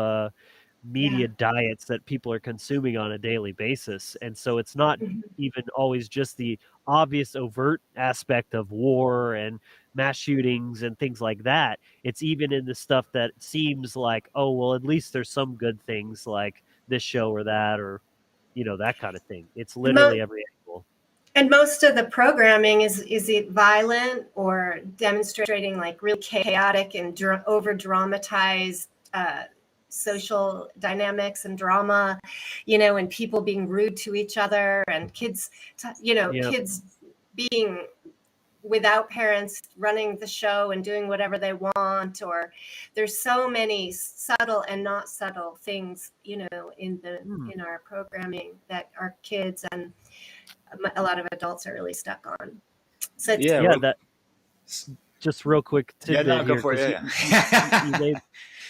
media diets that people are consuming on a daily basis. And so it's not even always just the obvious overt aspect of war and mass shootings and things like that. It's even in the stuff that seems like, oh, well, at least there's some good things, like this show or that, or that kind of thing. It's literally every angle. And most of the programming is it violent or demonstrating like really chaotic and over dramatized social dynamics and drama, and people being rude to each other, and kids, kids being without parents running the show and doing whatever they want. Or there's so many subtle and not subtle things, in our programming that our kids and a lot of adults are really stuck on. So that just real quick tidbit here, go for it.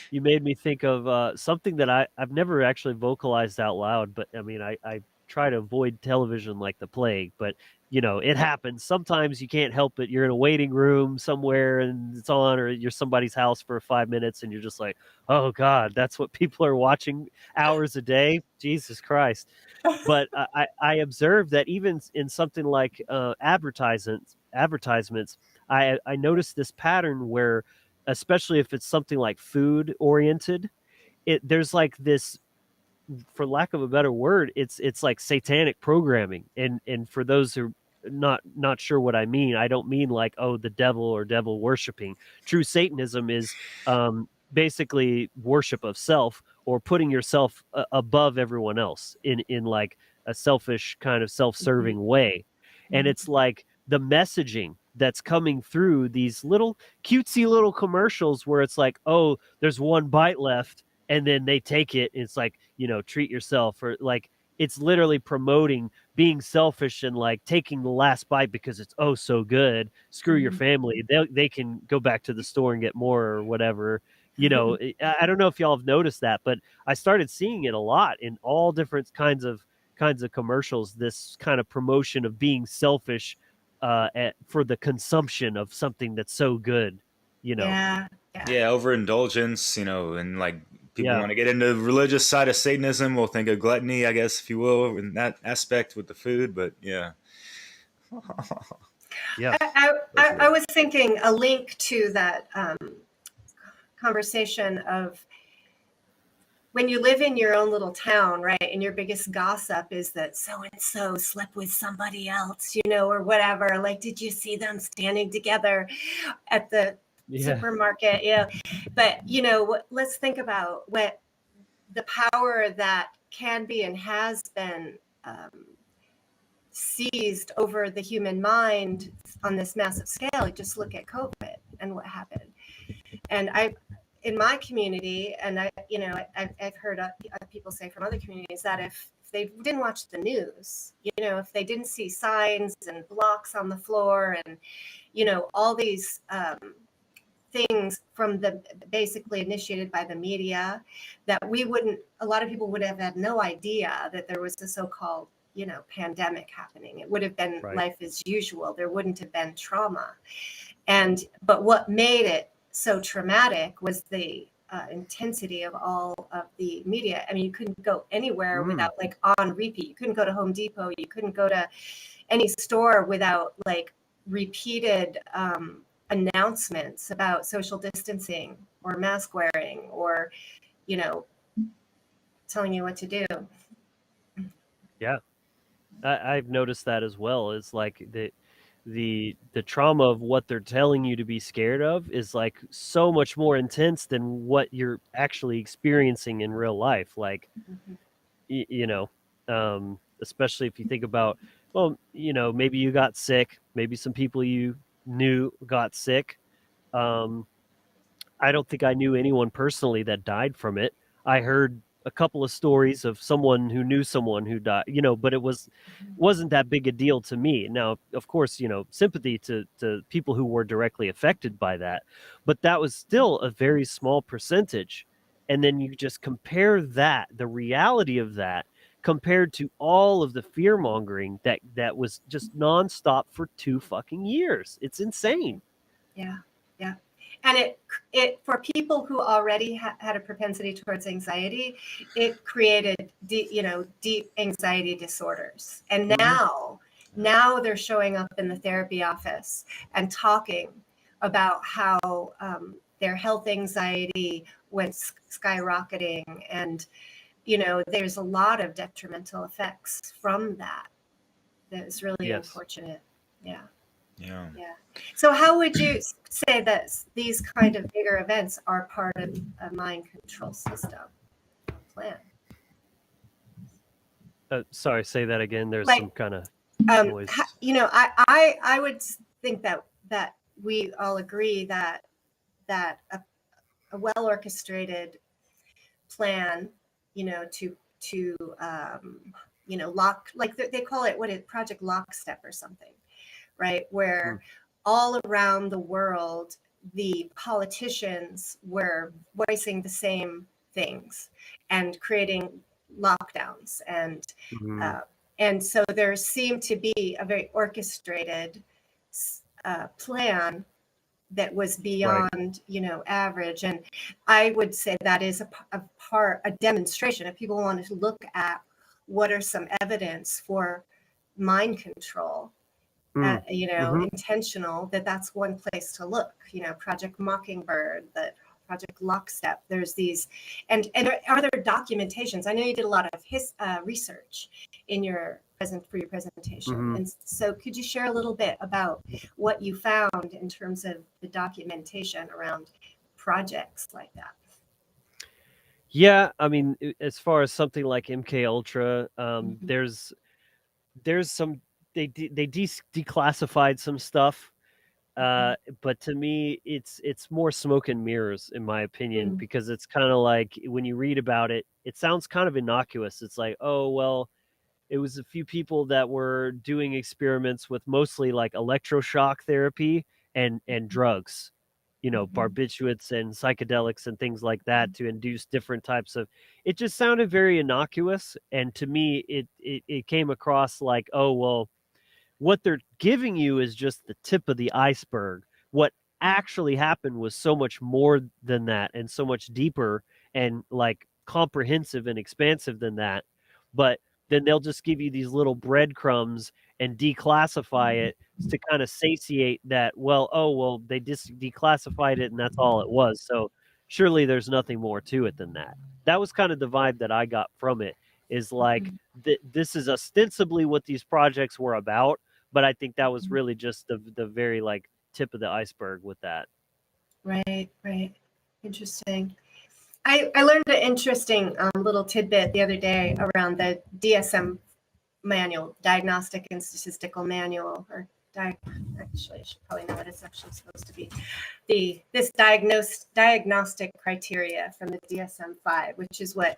You made me think of something that I've never actually vocalized out loud, but I mean, I try to avoid television like the plague, but it happens. Sometimes you can't help it. You're in a waiting room somewhere and it's on, or you're somebody's house for 5 minutes and you're just like, oh God, that's what people are watching hours a day. Jesus Christ. But I observed that even in something like advertisements, I noticed this pattern where, especially if it's something like food oriented, there's like this, for lack of a better word, it's like satanic programming. And for those who are not sure what I mean, I don't mean like, oh, the devil or devil worshiping. True Satanism is basically worship of self, or putting yourself above everyone else in like a selfish kind of self-serving way. And it's like the messaging that's coming through these little cutesy little commercials where it's like, oh, there's one bite left, and then they take it, and it's like, treat yourself, or like, it's literally promoting being selfish and like taking the last bite because it's oh so good. Screw your family. They can go back to the store and get more or whatever. I don't know if y'all have noticed that, but I started seeing it a lot in all different kinds of commercials. This kind of promotion of being selfish for the consumption of something that's so good. Overindulgence, and like people want to get into the religious side of Satanism, we'll think of gluttony, I guess, if you will, in that aspect with the food. But I was thinking a link to that conversation of when you live in your own little town, right? And your biggest gossip is that so-and-so slept with somebody else, or whatever. Like, did you see them standing together at the supermarket? But, let's think about what the power that can be and has been seized over the human mind on this massive scale. Just look at COVID and what happened. And in my community, and I've heard people say from other communities that if they didn't watch the news, if they didn't see signs and blocks on the floor and, all these things from the basically initiated by the media, that a lot of people would have had no idea that there was a so-called, pandemic happening. It would have been life as usual. There wouldn't have been trauma. But what made it so traumatic was the intensity of all of the media. I mean, you couldn't go anywhere without like on repeat. You couldn't go to Home Depot. You couldn't go to any store without like repeated announcements about social distancing or mask wearing or, you know, telling you what to do. Yeah, I've noticed that as well. It's like the trauma of what they're telling you to be scared of is like so much more intense than what you're actually experiencing in real life. Like, Mhm. you know, especially if you think about, well, you know, maybe you got sick, maybe some people you knew got sick. Um, I don't think I knew anyone personally that died from it. I heard a couple of stories of someone who knew someone who died, you know, but wasn't that big a deal to me. Now, of course, you know, sympathy to people who were directly affected by that, but that was still a very small percentage. And then you just compare that, the reality of that, compared to all of the fear mongering that was just nonstop for 2 fucking years. It's insane. Yeah, yeah. And it for people who already had a propensity towards anxiety, it created deep anxiety disorders. And now they're showing up in the therapy office and talking about how their health anxiety went skyrocketing, and there's a lot of detrimental effects from that. That's really Yes. unfortunate. Yeah. Yeah. Yeah. So how would you say that these kind of bigger events are part of a mind control system plan? Sorry, say that again. There's Like, some kind of noise. I would think that we all agree that a well orchestrated plan, to lock, like they call it, Project Lockstep or something, right? Where all around the world, the politicians were voicing the same things and creating lockdowns, and so there seemed to be a very orchestrated plan that was beyond average. And I would say that is a demonstration. If people wanted to look at what are some evidence for mind control, intentional, that's one place to look. Project Mockingbird, the Project Lockstep. There's these, and are there documentations? I know you did a lot of research for your presentation, and so could you share a little bit about what you found in terms of the documentation around projects like that? Yeah, I mean, as far as something like MK Ultra, there's some they declassified some stuff, but to me, it's more smoke and mirrors, in my opinion, because it's kind of like when you read about it, it sounds kind of innocuous. It's like, oh well, it was a few people that were doing experiments with mostly like electroshock therapy and drugs, barbiturates and psychedelics and things like that to induce different types of. It just sounded very innocuous, and to me, it came across like, oh well, what they're giving you is just the tip of the iceberg. What actually happened was so much more than that, and so much deeper and like comprehensive and expansive than that. But then they'll just give you these little breadcrumbs and declassify it to kind of satiate that, well, oh well, they declassified it and that's all it was, so surely there's nothing more to it than that. That was kind of the vibe that I got from it, is like this is ostensibly what these projects were about, but I think that was really just the very like tip of the iceberg with that. Right. Interesting. I learned an interesting little tidbit the other day around the DSM manual, Diagnostic and Statistical Manual, or actually I should probably know what it's actually supposed to be. This diagnostic criteria from the DSM-5, which is what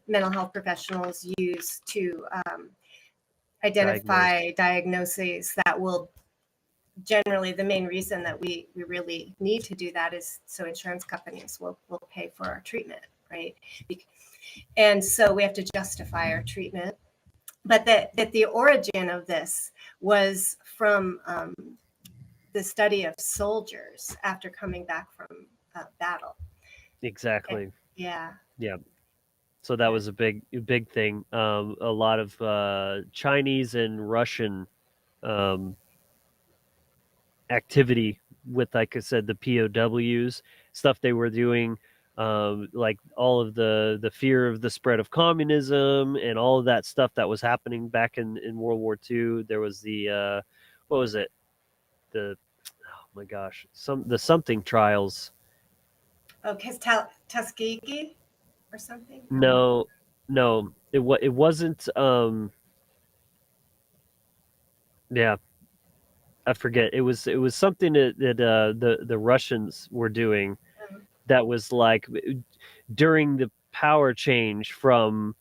mental health professionals use to identify diagnoses that will generally, the main reason that we really need to do that is so insurance companies will pay for our treatment, right? And so we have to justify our treatment. But that the origin of this was from the study of soldiers after coming back from battle. Exactly. And, yeah. So that was a big thing. A lot of Chinese and Russian activity like I said, the POWs stuff they were doing, like all of the fear of the spread of communism and all of that stuff that was happening back in World War II. There was the what was it? The oh my gosh, the something trials. Oh, Tuskegee or something? No, it wasn't. Yeah, I forget. It was something that the Russians were doing that was like during the power change from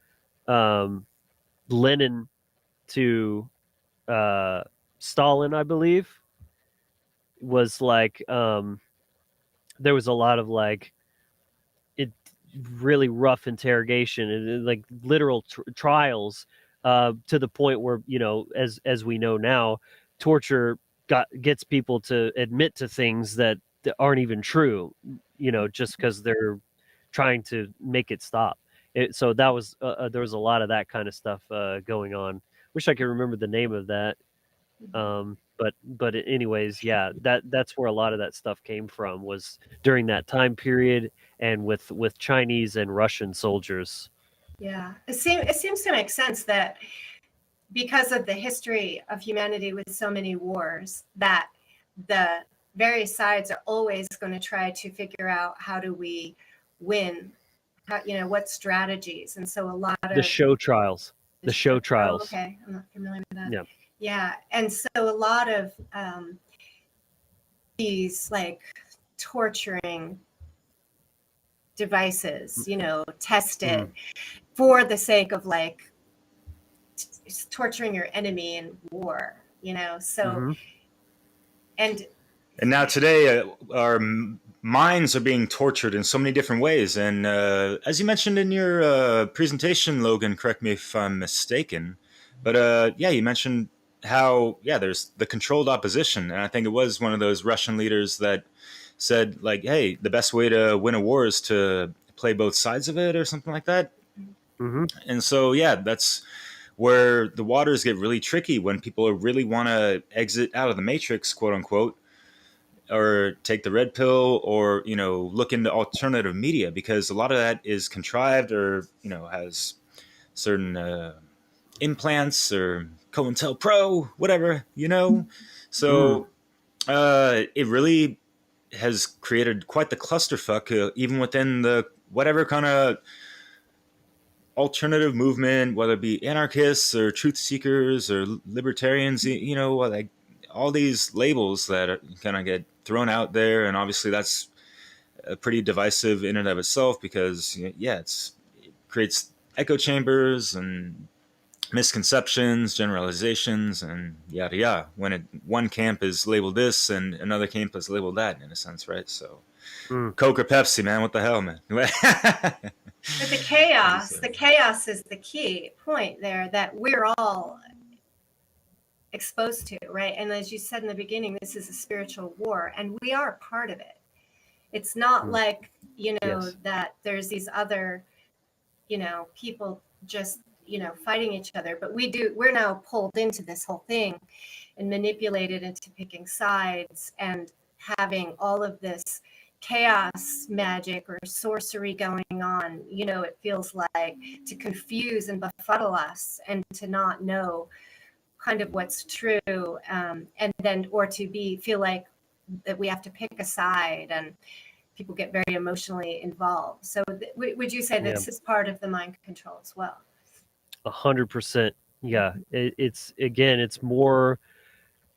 Lenin to Stalin, I believe, was like there was a lot of like it really rough interrogation and like literal trials to the point where, you know, as we know now, torture gets people to admit to things that aren't even true, you know, just because they're trying to make it stop. So that was there was a lot of that kind of stuff going on. Wish I could remember the name of that. But anyways, yeah, that's where a lot of that stuff came from, was during that time period, and with Chinese and Russian soldiers. Yeah, it seems to make sense that because of the history of humanity with so many wars, that the various sides are always going to try to figure out how do we win, how, you know, what strategies. And so a lot of The show trials. Oh, okay, I'm not familiar with that. Yeah. Yeah, and so a lot of these like torturing devices, you know, tested for the sake of like torturing your enemy in war, you know. So and now today, our minds are being tortured in so many different ways. And as you mentioned in your presentation, Logan, correct me if I'm mistaken, but yeah, you mentioned how, yeah, there's the controlled opposition. And I think it was one of those Russian leaders that said, like, hey, the best way to win a war is to play both sides of it or something like that. And so, yeah, that's where the waters get really tricky when people really want to exit out of the matrix, quote unquote, or take the red pill, or, you know, look into alternative media, because a lot of that is contrived, or, you know, has certain implants or COINTELPRO, whatever, you know. So it really has created quite the clusterfuck, even within the whatever kind of alternative movement, whether it be anarchists or truth seekers or libertarians, you know, like all these labels that kind of get thrown out there. And obviously that's pretty divisive in and of itself, because, yeah, it creates echo chambers and misconceptions, generalizations, and yada yada. When one camp is labeled this and another camp is labeled that, in a sense, right? So, Coke or Pepsi, man? What the hell, man? But the chaos is the key point there that we're all exposed to, right? And as you said in the beginning, this is a spiritual war, and we are part of it. It's not like, you know, that there's these other, you know, people just, you know, fighting each other, but we're now pulled into this whole thing and manipulated into picking sides and having all of this chaos magic or sorcery going on. You know, it feels like, to confuse and befuddle us and to not know kind of what's true, and then, or to feel like that we have to pick a side, and people get very emotionally involved. So would you say this is part of the mind control as well? 100%. Yeah. It's more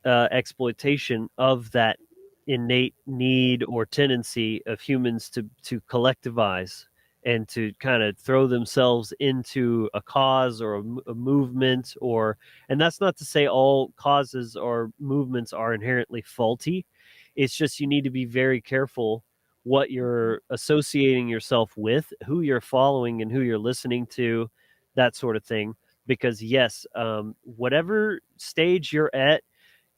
exploitation of that innate need or tendency of humans to collectivize and to kind of throw themselves into a cause or a movement, and that's not to say all causes or movements are inherently faulty. It's just you need to be very careful what you're associating yourself with, who you're following and who you're listening to, that sort of thing. Because yes, whatever stage you're at,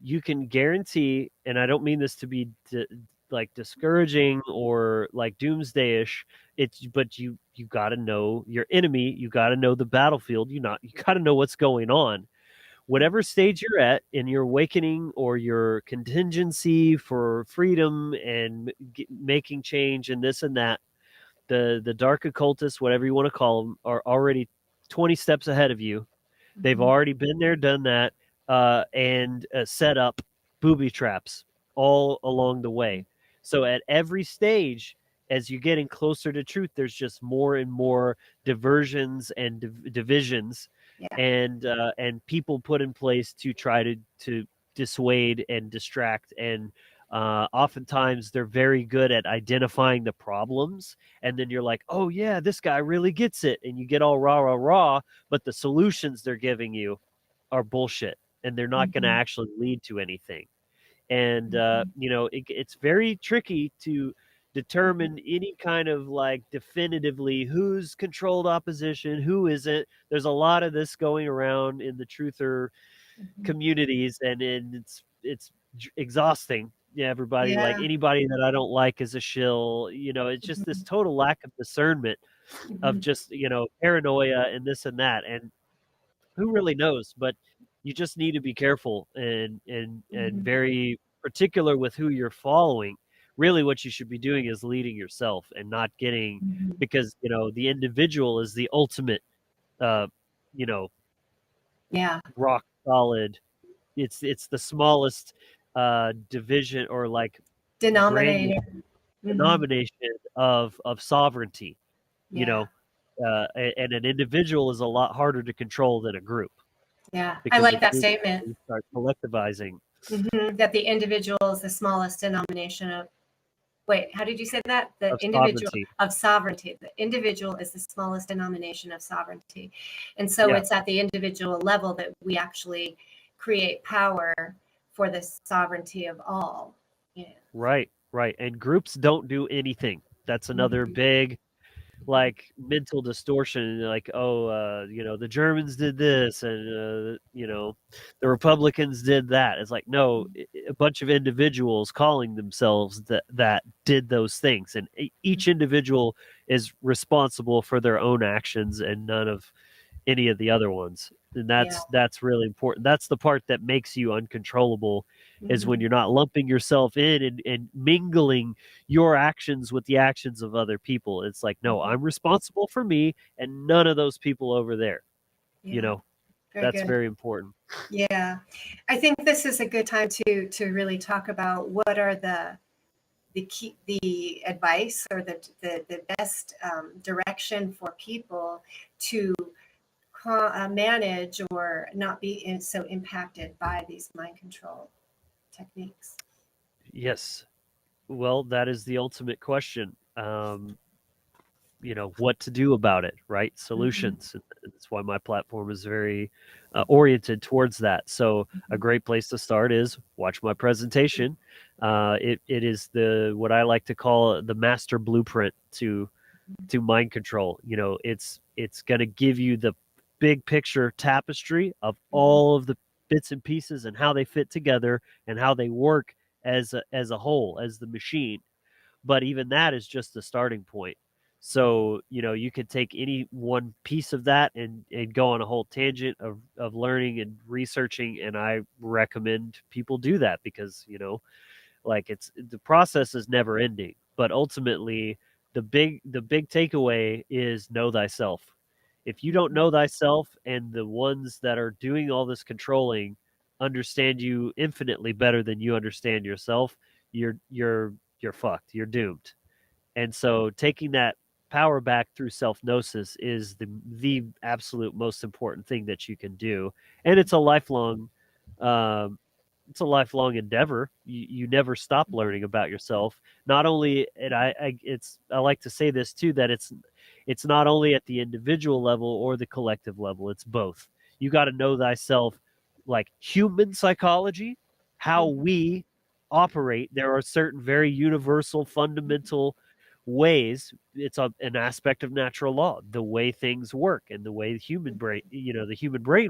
you can guarantee, and I don't mean this to be like discouraging or like doomsday-ish, but you got to know your enemy, you got to know the battlefield, you got to know what's going on. whatever stage you're at in your awakening or your contingency for freedom and making change and this and that, the dark occultists, whatever you want to call them, are already 20 steps ahead of you. They've already been there, done that, and set up booby traps all along the way. So at every stage, as you're getting closer to truth, there's just more and more diversions and divisions, Yeah. and people put in place to try to dissuade and distract. And oftentimes they're very good at identifying the problems, and then you're like, oh yeah, this guy really gets it, and you get all rah rah rah, but the solutions they're giving you are bullshit, and they're not going to actually lead to anything. And it's very tricky to determine any kind of like definitively who's controlled opposition, who isn't. There's a lot of this going around in the truther communities, and it's exhausting. Yeah, everybody, like anybody that I don't like is a shill. It's just this total lack of discernment of just paranoia and this and that, and who really knows? But you just need to be careful and very particular with who you're following. Really, what you should be doing is leading yourself and not getting, because the individual is the ultimate, rock solid. It's the smallest division or like Denominator. denomination of sovereignty. And an individual is a lot harder to control than a group. Yeah, I like that statement. You start collectivizing. That the individual is the smallest denomination of. Wait, how did you say that? The individual of sovereignty. The individual is the smallest denomination of sovereignty, and so it's at the individual level that we actually create power for the sovereignty of all. Right. And groups don't do anything. That's another big, like, mental distortion. Like, the Germans did this, and the Republicans did that. It's like, no, a bunch of individuals calling themselves that did those things, and each individual is responsible for their own actions and none of any of the other ones. And that's really important. That's the part that makes you uncontrollable, is when you're not lumping yourself in and mingling your actions with the actions of other people. It's like, no, I'm responsible for me and none of those people over there. That's very important. Yeah. I think this is a good time to really talk about what are the advice or the best direction for people to manage or not be so impacted by these mind control techniques. Yes. Well, that is the ultimate question. What to do about it, right? Solutions. That's why my platform is very oriented towards that. So a great place to start is watch my presentation. It is what I like to call the master blueprint to mind control. It's going to give you the big picture tapestry of all of the bits and pieces and how they fit together and how they work as a whole, as the machine. But even that is just the starting point. So, you could take any one piece of that and go on a whole tangent of learning and researching. And I recommend people do that because, the process is never ending. But ultimately, the big takeaway is know thyself. If you don't know thyself, and the ones that are doing all this controlling understand you infinitely better than you understand yourself, you're fucked. You're doomed. And so taking that power back through self-gnosis is the absolute most important thing that you can do. And it's a lifelong endeavor. You never stop learning about yourself. Not only, and I like to say this too, that it's not only at the individual level or the collective level. It's both. You got to know thyself, like human psychology, how we operate. There are certain very universal, fundamental ways. It's an aspect of natural law, the way things work and the way the human brain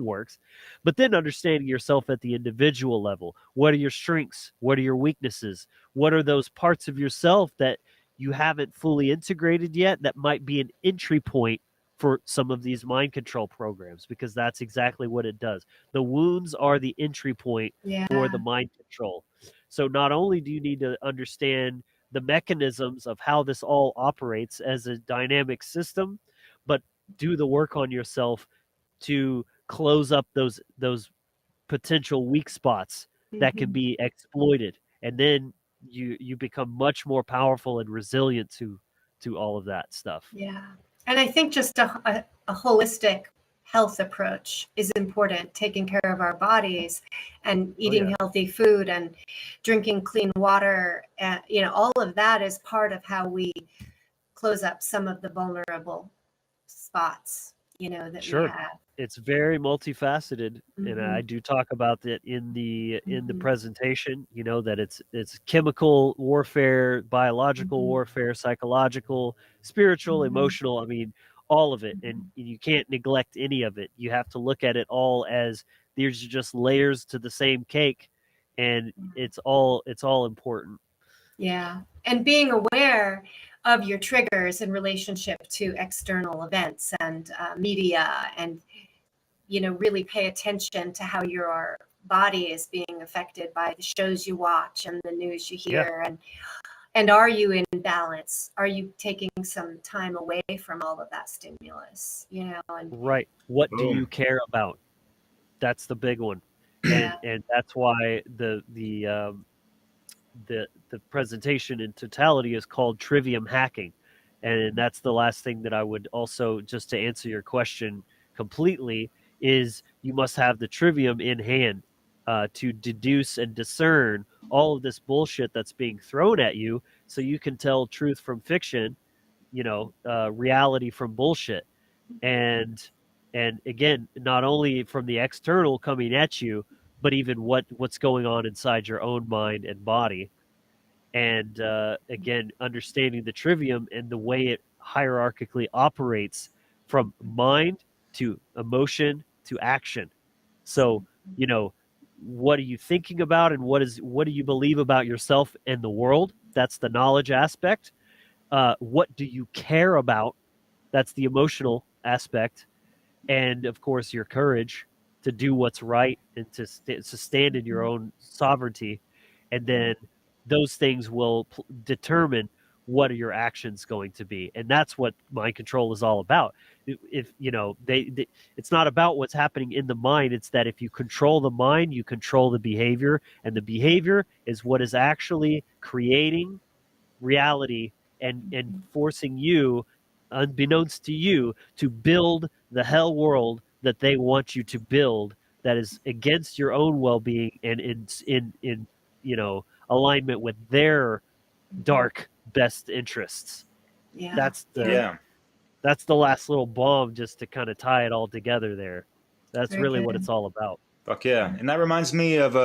works. But then understanding yourself at the individual level. What are your strengths? What are your weaknesses? What are those parts of yourself that you haven't fully integrated yet that might be an entry point for some of these mind control programs, because that's exactly what it does. The wounds are the entry point Yeah. for the mind control. So not only do you need to understand the mechanisms of how this all operates as a dynamic system, but do the work on yourself to close up those potential weak spots that can Mhm. be exploited, and then you become much more powerful and resilient to all of that stuff. Yeah. And I think just a holistic health approach is important, taking care of our bodies and eating healthy food and drinking clean water. And, all of that is part of how we close up some of the vulnerable spots, that we Sure. have. It's very multifaceted, and Mhm. I do talk about that in the Mhm. presentation. That it's chemical warfare, biological Mhm. warfare, psychological, spiritual, Mhm. emotional. I mean, all of it, and you can't neglect any of it. You have to look at it all as these are just layers to the same cake, and it's all important. Yeah. And being aware of your triggers in relationship to external events and media, and, really pay attention to how your body is being affected by the shows you watch and the news you Yeah. hear. And are you in balance? Are you taking some time away from all of that stimulus, and Right. What do Boom. you care about? That's the big one, yeah. and that's why the presentation in totality is called Trivium Hacking, and that's the last thing that I would also, just to answer your question completely, is you must have the trivium in hand to deduce and discern all of this bullshit that's being thrown at you, so you can tell truth from fiction, reality from bullshit, and again, not only from the external coming at you, but even what's going on inside your own mind and body. And again, understanding the trivium and the way it hierarchically operates from mind to emotion to action. So, what are you thinking about, and what do you believe about yourself and the world? That's the knowledge aspect. What do you care about? That's the emotional aspect. And of course, your courage to do what's right and to stand in your own sovereignty. And then those things will determine what are your actions going to be, and that's what mind control is all about. If they it's not about what's happening in the mind, it's that if you control the mind, you control the behavior, and the behavior is what is actually creating reality, and forcing you, unbeknownst to you, to build the hell world that they want you to build, that is against your own well-being and in alignment with their dark best interests. Yeah. That's the Yeah. that's the last little bomb, just to kind of tie it all together there. That's Very really what good. it's all about. Fuck yeah. And that reminds me of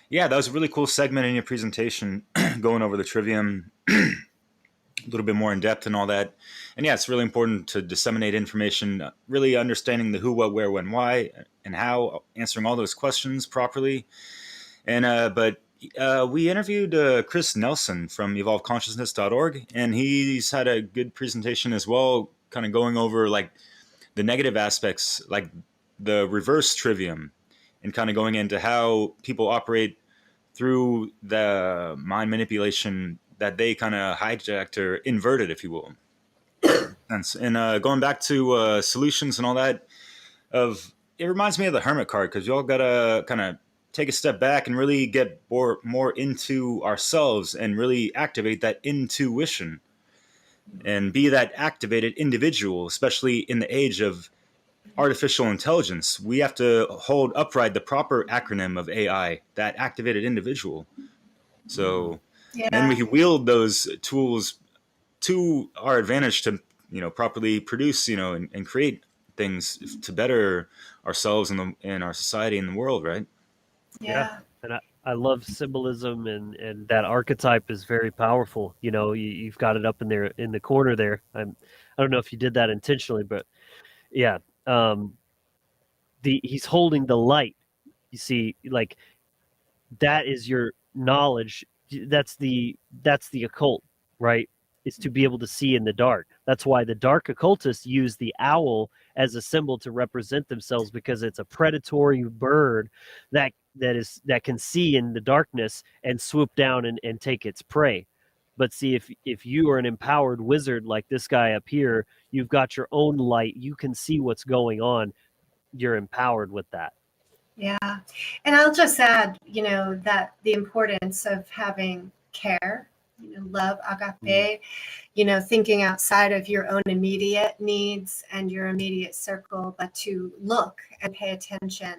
yeah, that was a really cool segment in your presentation, going over the trivium a little bit more in depth and all that. And yeah, it's really important to disseminate information, really understanding the who, what, where, when, why, and how, answering all those questions properly. And but we interviewed Chris Nelson from evolvedconsciousness.org, and he's had a good presentation as well, kind of going over like the negative aspects, like the reverse trivium, and kind of going into how people operate through the mind manipulation that they kind of hijacked or inverted, if you will. And going back to solutions and all that, of it reminds me of the hermit card, because you all gotta kind of take a step back and really get more into ourselves and really activate that intuition and be that activated individual, especially in the age of artificial intelligence. We have to hold upright the proper acronym of AI, that activated individual. So then we Yeah. can wield those tools to our advantage to, properly produce, and create things to better ourselves and our society and the world, right? Yeah, Yeah. and I love symbolism, and that archetype is very powerful. You've got it up in there in the corner there. I don't know if you did that intentionally, but yeah, um, he's holding the light. You see, like, that is your knowledge. That's the occult, right? is to be able to see in the dark. That's why the dark occultists use the owl as a symbol to represent themselves, because it's a predatory bird that can see in the darkness and swoop down and take its prey. But see, if you are an empowered wizard like this guy up here, you've got your own light, you can see what's going on, you're empowered with that. Yeah. And I'll just add, that the importance of having care, love, agape, thinking outside of your own immediate needs and your immediate circle, but to look and pay attention,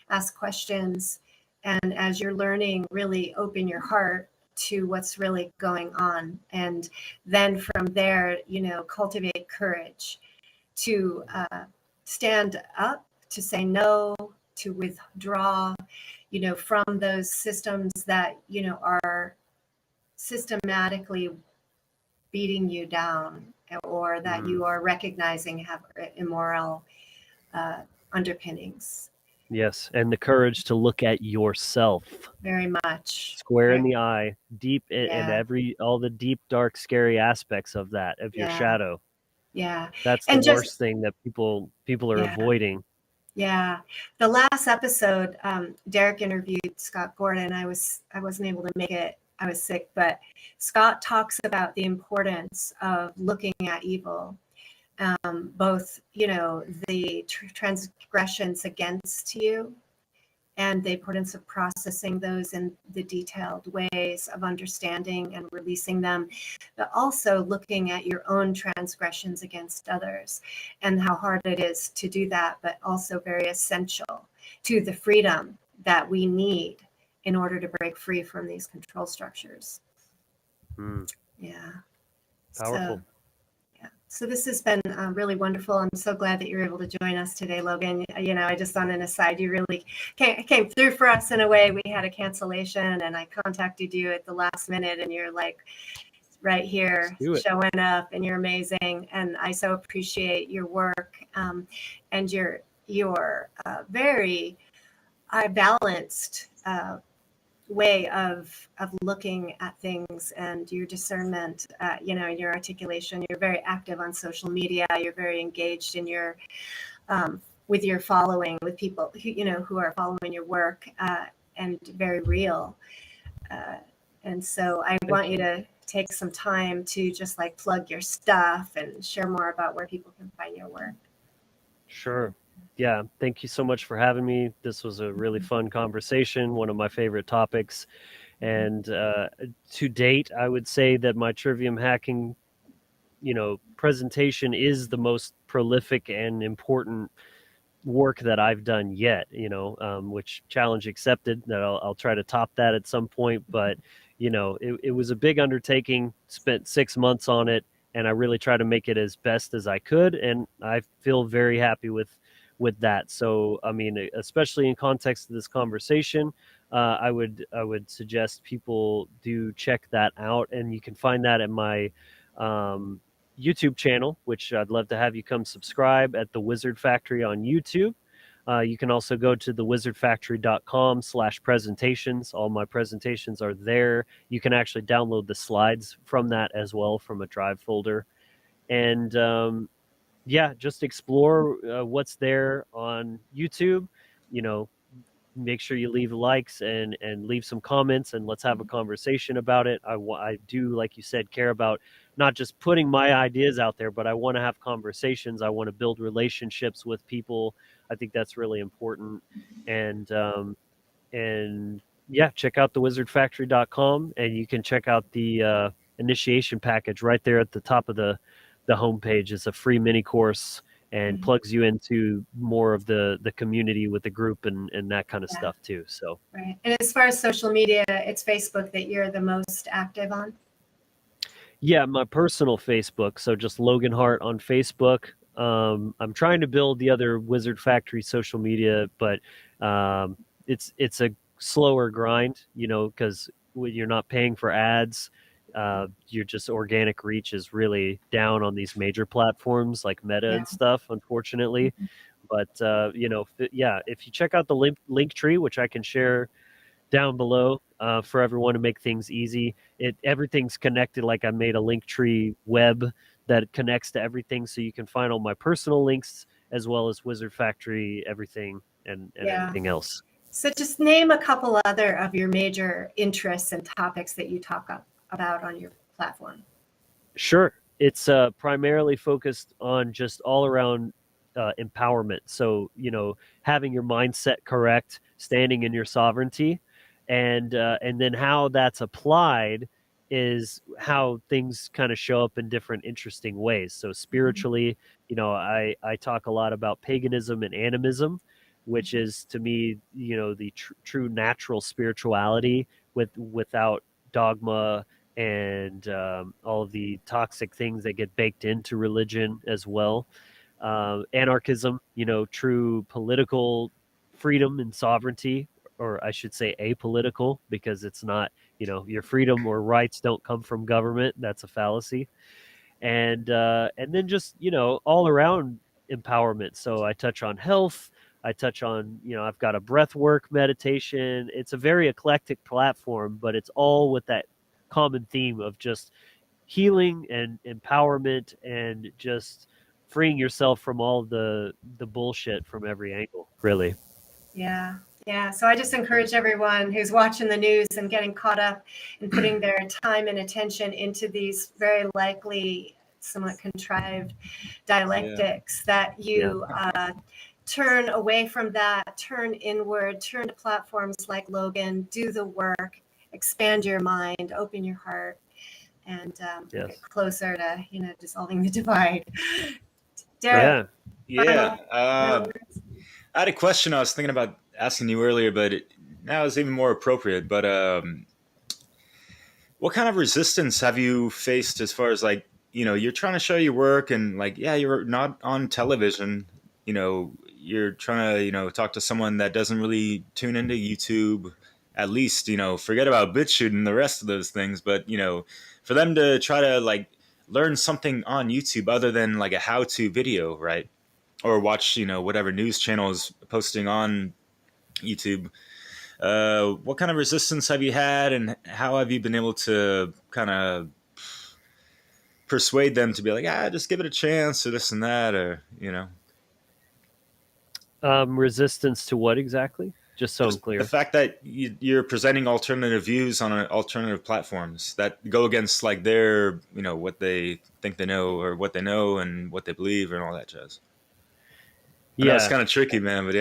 ask questions. And as you're learning, really open your heart to what's really going on. And then from there, cultivate courage to stand up, to say no, to withdraw, from those systems that, are systematically beating you down, or that you are recognizing have immoral underpinnings. Yes, and the courage to look at yourself. Very much. Square in the eye, deep and all the deep, dark, scary aspects of that, of your shadow. Yeah. That's the worst thing that people are avoiding. Yeah. The last episode, Derek interviewed Scott Gordon. I wasn't able to make it. I was sick, but Scott talks about the importance of looking at evil, both, the transgressions against you and the importance of processing those in the detailed ways of understanding and releasing them, but also looking at your own transgressions against others and how hard it is to do that, but also very essential to the freedom that we need in order to break free from these control structures. Yeah. Powerful. So this has been really wonderful. I'm so glad that you're able to join us today, Logan. I just on an aside, you really came through for us in a way. We had a cancellation and I contacted you at the last minute and you're like right here showing up and you're amazing. And I so appreciate your work and your very balanced way of looking at things and your discernment, your articulation. You're very active on social media. You're very engaged in your with your following, with people who are following your work, and very real. And so I want you to take some time to just like plug your stuff and share more about where people can find your work. Sure. Yeah, thank you so much for having me. This was a really fun conversation, one of my favorite topics. And to date, I would say that my Trivium Hacking, presentation is the most prolific and important work that I've done yet, which challenge accepted, that I'll try to top that at some point. But, it was a big undertaking, spent 6 months on it, and I really tried to make it as best as I could. And I feel very happy with that. So, I mean, especially in context of this conversation, I would suggest people do check that out. And you can find that at my YouTube channel, which I'd love to have you come subscribe at The Wizard Factory on YouTube. You can also go to thewizardfactory.com/presentations. All my presentations are there. You can actually download the slides from that as well, from a Drive folder. And just explore what's there on YouTube. Make sure you leave likes and leave some comments, and let's have a conversation about it. I do, like you said, care about not just putting my ideas out there, but I want to have conversations. I want to build relationships with people. I think that's really important. And check out thewizardfactory.com, and you can check out the initiation package right there at the top of the homepage. Is a free mini course and plugs you into more of the community with the group and that kind of stuff too. So right. And as far as social media, it's Facebook that you're the most active on? Yeah, my personal Facebook. So just Logan Hart on Facebook. I'm trying to build the other Wizard Factory social media, but it's a slower grind, because when you're not paying for ads, your just organic reach is really down on these major platforms like Meta and stuff, unfortunately. But if you check out the link tree, which I can share down below for everyone to make things easy. Everything's connected. Like I made a Linktree web that connects to everything, so you can find all my personal links as well as Wizard Factory, everything, and everything else. So just name a couple other of your major interests and topics that you talk about on your platform. Sure. It's primarily focused on just all around empowerment. So, having your mindset correct, standing in your sovereignty, and then how that's applied is how things kind of show up in different interesting ways. So spiritually, I talk a lot about paganism and animism, which is to me, the true natural spirituality without dogma and all of the toxic things that get baked into religion as well. Anarchism, true political freedom and sovereignty, or I should say apolitical, because it's not, your freedom or rights don't come from government. That's a fallacy. And then just, all around empowerment. So I touch on health. I touch on, I've got a breath work meditation. It's a very eclectic platform, but it's all with that common theme of just healing and empowerment and just freeing yourself from all the bullshit from every angle, really. Yeah. So I just encourage everyone who's watching the news and getting caught up and putting their time and attention into these very likely somewhat contrived dialectics that you turn away from that, turn inward, turn to platforms like Logan, do the work, expand your mind, open your heart, and get closer to dissolving the divide. Derek, I had a question I was thinking about asking you earlier, but now is even more appropriate. But what kind of resistance have you faced as far as you're trying to show your work and you're not on television, you're trying to talk to someone that doesn't really tune into YouTube, at least forget about BitChute and the rest of those things, but for them to try to learn something on YouTube other than a how-to video, right? Or watch, whatever news channel is posting on YouTube. What kind of resistance have you had, and how have you been able to kind of persuade them to be just give it a chance, or this and that, or resistance to what exactly? Just so I'm clear. The fact that you're presenting alternative views on alternative platforms that go against their, what they think they know, or what they know and what they believe and all that jazz. I know it's kind of tricky, man, but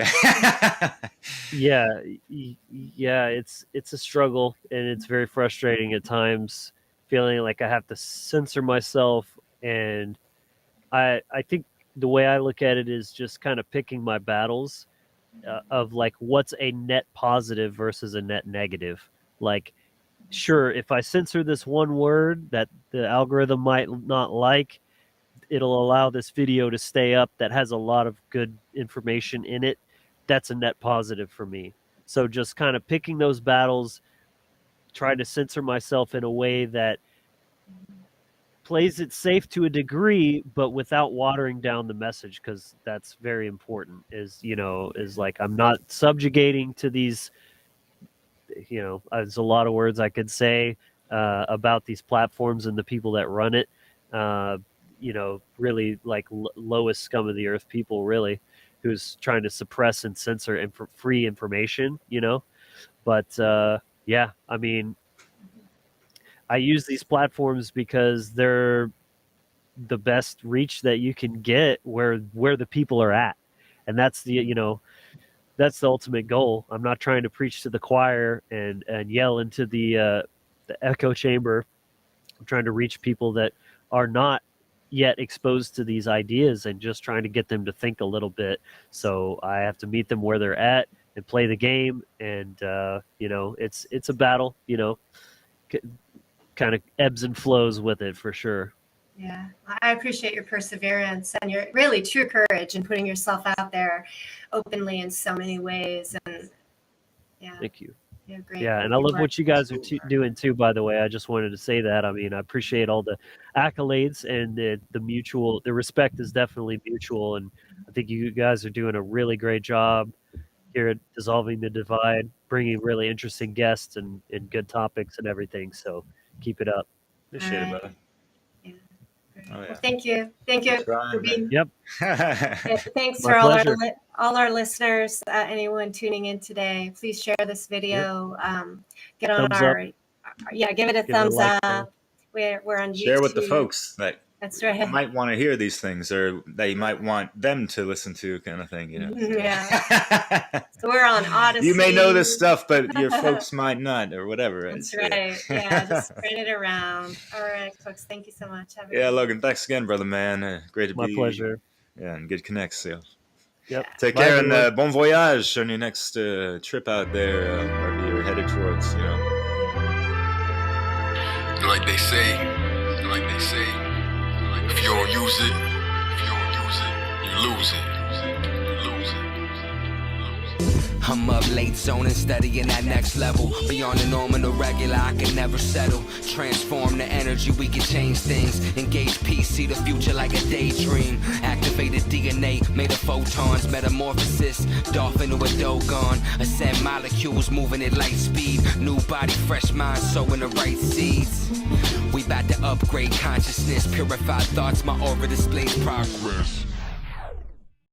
it's a struggle, and it's very frustrating at times, feeling like I have to censor myself. And I think the way I look at it is just kind of picking my battles of what's a net positive versus a net negative. Sure, if I censor this one word that the algorithm might not like, it'll allow this video to stay up that has a lot of good information in it. That's a net positive for me. So just kind of picking those battles, trying to censor myself in a way that plays it safe to a degree, but without watering down the message, because that's very important. Is I'm not subjugating to these, there's a lot of words I could say about these platforms and the people that run it. Really lowest scum of the earth people, really, who's trying to suppress and censor free information, But I mean, I use these platforms because they're the best reach that you can get where the people are at. And that's that's the ultimate goal. I'm not trying to preach to the choir and yell into the echo chamber. I'm trying to reach people that are not yet exposed to these ideas and just trying to get them to think a little bit. So I have to meet them where they're at and play the game. And, it's a battle, kind of ebbs and flows with it for sure. Yeah, I appreciate your perseverance and your really true courage in putting yourself out there openly in so many ways. And thank you. Yeah, great. Yeah, and I love what you guys are doing too, by the way. I just wanted to say that. I mean, I appreciate all the accolades, and the respect is definitely mutual. And I think you guys are doing a really great job here at Dissolving the Divide, bringing really interesting guests and good topics and everything. So keep it up. Appreciate it, All right. brother. Yeah. Great. Oh, yeah. Well, thank you. Thank you Trying, for being. Yep. Yeah, thanks My for pleasure. all our listeners, anyone tuning in today. Please share this video. Get on Thumbs our, up. yeah, give it a Give it a thumbs like, up. We're on YouTube. Share with the folks that That's right. might want to hear these things, or that you might want them to listen to, kind of thing. You know. Yeah. So we're on Odyssey. You may know this stuff, but your folks might not, or whatever. Right? That's right. Yeah, just spread it around. All right, folks. Thank you so much. Have a Yeah, good Logan. Thanks again, brother man. Great to My be. pleasure. Yeah, and good connects. So. Yep. Take Bye, care and everyone. bon voyage on your next trip out there, wherever you're headed towards. You know. Like they say, if you don't use it, you lose it. I'm up late zoning, studying that next level. Beyond the norm and the regular, I can never settle. Transform the energy, we can change things. Engage peace, see the future like a daydream. Activated DNA, made of photons. Metamorphosis, dolphin to a Dogon. Ascend molecules, moving at light speed. New body, fresh mind, sowing the right seeds. We bout to upgrade consciousness, purify thoughts, my aura displays progress.